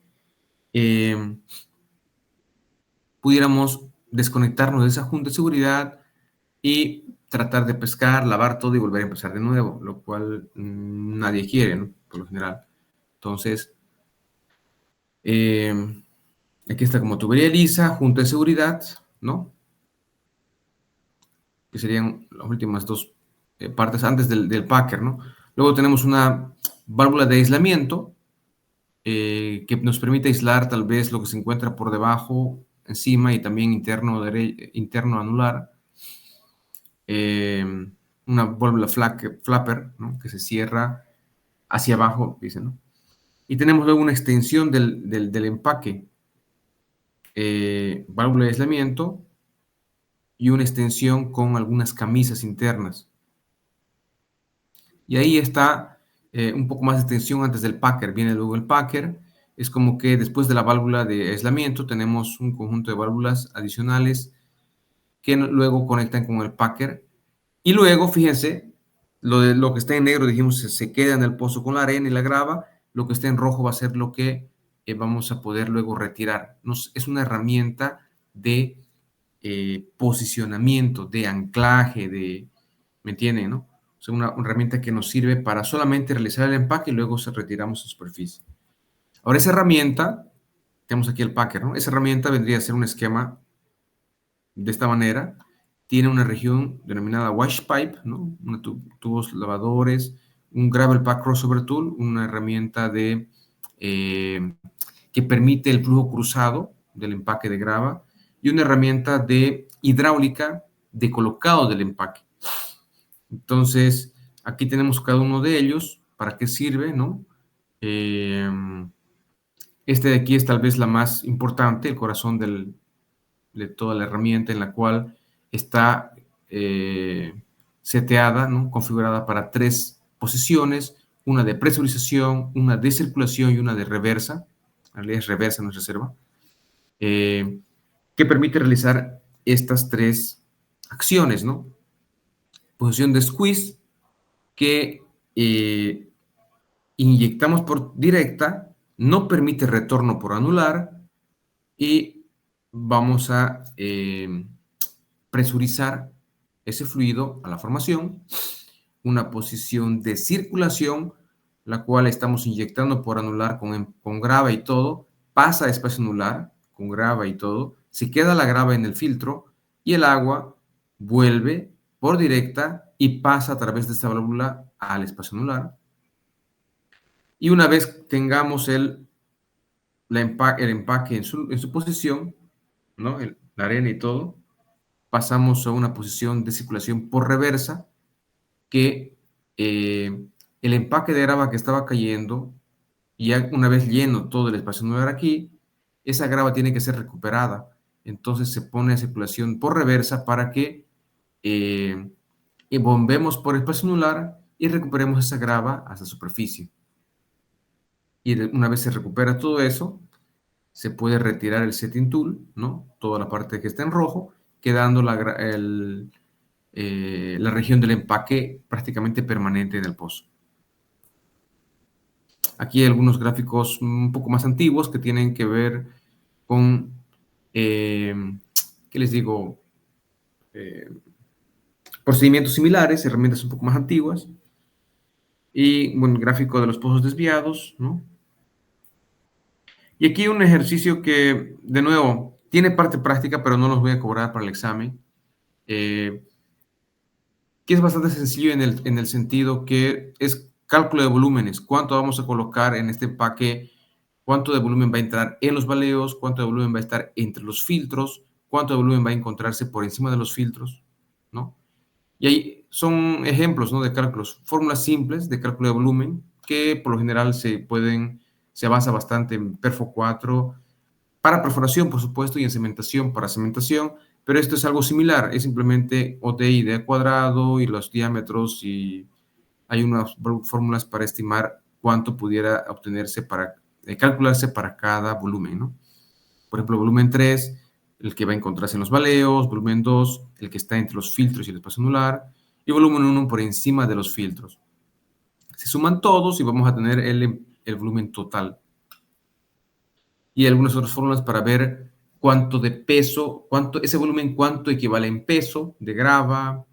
pudiéramos desconectarnos de esa junta de seguridad y tratar de pescar, lavar todo y volver a empezar de nuevo, lo cual nadie quiere, ¿no? Por lo general. Entonces, aquí está como tubería lisa, junta de seguridad, ¿no? Que serían las últimas dos partes antes del packer, ¿no? Luego tenemos una válvula de aislamiento que nos permite aislar tal vez lo que se encuentra por debajo, encima y también interno anular. Una válvula flapper, ¿no? Que se cierra hacia abajo, dice, ¿no? Y tenemos luego una extensión del empaque, válvula de aislamiento y una extensión con algunas camisas internas. Y ahí está un poco más de extensión antes del packer. Viene luego el packer. Es como que después de la válvula de aislamiento tenemos un conjunto de válvulas adicionales que luego conectan con el packer. Y luego, fíjense, lo que está en negro, dijimos, se queda en el pozo con la arena y la grava. Lo que está en rojo va a ser lo que vamos a poder luego retirar. Es una herramienta de posicionamiento, de anclaje, ¿me entienden, no? O sea, una herramienta que nos sirve para solamente realizar el empaque y luego retiramos a superficie. Ahora, esa herramienta, tenemos aquí el packer, ¿no? Esa herramienta vendría a ser un esquema de esta manera. Tiene una región denominada wash pipe, ¿no? Tubos lavadores, un gravel pack crossover tool, una herramienta que permite el flujo cruzado del empaque de grava y una herramienta de hidráulica de colocado del empaque. Entonces, aquí tenemos cada uno de ellos, para qué sirve, ¿no? Este de aquí es tal vez la más importante, el corazón de toda la herramienta, en la cual está seteada, ¿no? Configurada para 3 posiciones, una de presurización, una de circulación y una de reversa. En realidad es reversa, no es reserva. Que permite realizar estas 3 acciones, ¿no? Posición de squeeze, que inyectamos por directa, no permite retorno por anular y vamos a presurizar ese fluido a la formación. Una posición de circulación, la cual estamos inyectando por anular con grava y todo, pasa a espacio anular con grava y todo, se queda la grava en el filtro y el agua vuelve por directa y pasa a través de esta válvula al espacio anular. Y una vez tengamos el empaque en su posición, ¿no? La arena y todo, pasamos a una posición de circulación por reversa, que el empaque de grava que estaba cayendo, y ya una vez lleno todo el espacio anular aquí, esa grava tiene que ser recuperada. Entonces se pone a circulación por reversa para que bombemos por espacio anular y recuperemos esa grava hasta superficie. Y una vez se recupera todo eso, se puede retirar el setting tool, ¿no? Toda la parte que está en rojo, quedando la región del empaque prácticamente permanente en el pozo. Aquí hay algunos gráficos un poco más antiguos que tienen que ver con, ¿qué les digo? Procedimientos similares, herramientas un poco más antiguas. Y, bueno, gráfico de los pozos desviados, ¿no? Y aquí un ejercicio que, de nuevo, tiene parte práctica, pero no los voy a cobrar para el examen. Que es bastante sencillo en el sentido que es cálculo de volúmenes. ¿Cuánto vamos a colocar en este empaque? ¿Cuánto de volumen va a entrar en los baleos? ¿Cuánto de volumen va a estar entre los filtros? ¿Cuánto de volumen va a encontrarse por encima de los filtros? ¿No? Y ahí son ejemplos, ¿no? De cálculos, fórmulas simples de cálculo de volumen que por lo general se basa bastante en Perfo 4 para perforación, por supuesto, y en cementación para cementación, pero esto es algo similar, es simplemente OD y D cuadrado y los diámetros, y hay unas fórmulas para estimar cuánto pudiera obtenerse para calcularse para cada volumen, ¿no? Por ejemplo, volumen 3, el que va a encontrarse en los baleos, volumen 2, el que está entre los filtros y el espacio anular, y volumen 1 por encima de los filtros. Se suman todos y vamos a tener el volumen total. Y algunas otras fórmulas para ver cuánto de peso, ese volumen, cuánto equivale en peso de grava,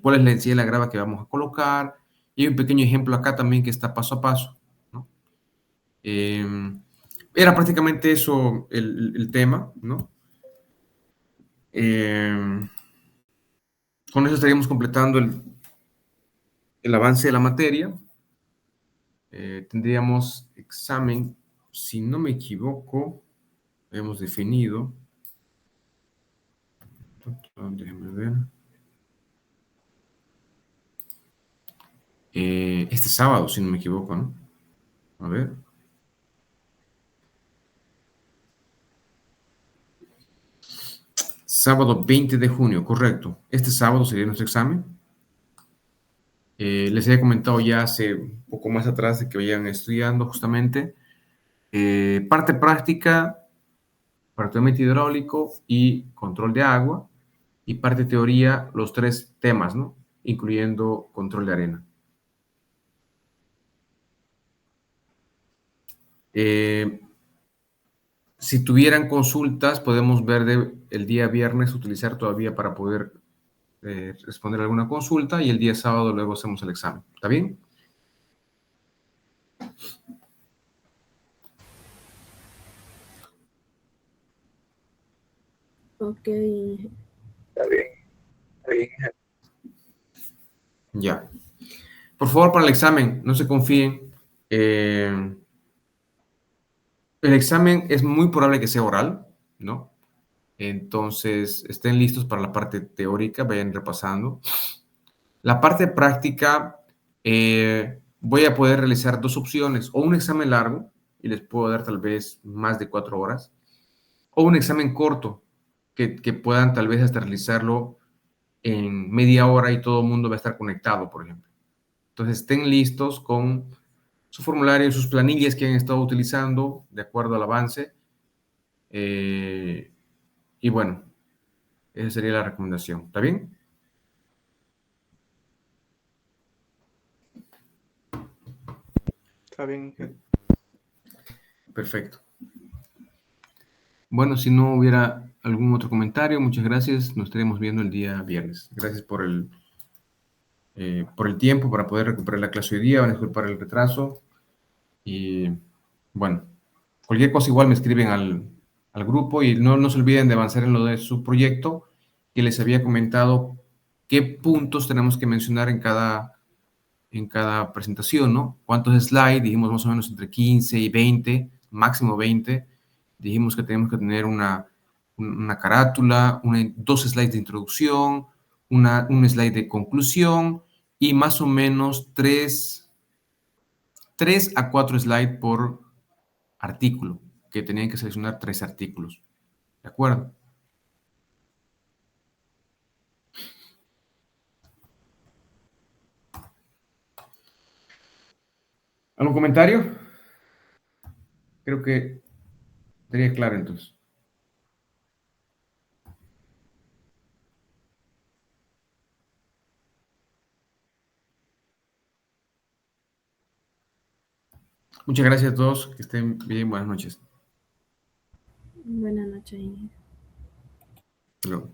cuál es la densidad de la grava que vamos a colocar. Y hay un pequeño ejemplo acá también que está paso a paso, ¿no? Era prácticamente eso el tema, ¿no? Con eso estaríamos completando el avance de la materia. Tendríamos examen, si no me equivoco, hemos definido. Déjenme ver. Este sábado, si no me equivoco, ¿no? A ver. Sábado 20 de junio, correcto. Este sábado sería nuestro examen. Les había comentado ya hace un poco más atrás de que vayan estudiando justamente. Parte práctica, tratamiento hidráulico y control de agua. Y parte teoría, los 3 temas, ¿no? Incluyendo control de arena. Si tuvieran consultas, podemos ver el día viernes, utilizar todavía para poder responder alguna consulta y el día sábado luego hacemos el examen. ¿Está bien? Ok. Está bien, está bien. Ya. Por favor, para el examen, no se confíen. El examen es muy probable que sea oral, ¿no? Entonces, estén listos para la parte teórica, vayan repasando. La parte práctica, voy a poder realizar 2 opciones, o un examen largo, y les puedo dar tal vez más de 4 horas, o un examen corto, que puedan tal vez hasta realizarlo en media hora y todo el mundo va a estar conectado, por ejemplo. Entonces, estén listos con su formulario, sus planillas que han estado utilizando de acuerdo al avance. Y bueno, esa sería la recomendación. ¿Está bien? Está bien. Perfecto. Bueno, si no hubiera algún otro comentario, muchas gracias. Nos estaremos viendo el día viernes. Gracias por el tiempo para poder recuperar la clase hoy día. Van a disculpar el retraso. Y bueno, cualquier cosa igual me escriben al grupo y no se olviden de avanzar en lo de su proyecto que les había comentado qué puntos tenemos que mencionar en cada presentación, ¿no? ¿Cuántos slides? Dijimos más o menos entre 15 y 20, máximo 20. Dijimos que tenemos que tener una carátula, 2 slides de introducción, un slide de conclusión y más o menos 3 a 4 slides por artículo, que tenían que seleccionar 3 artículos. ¿De acuerdo? ¿Algún comentario? Creo que estaría claro entonces. Muchas gracias a todos. Que estén bien. Buenas noches. Buenas noches, Ingeniero. Hasta luego.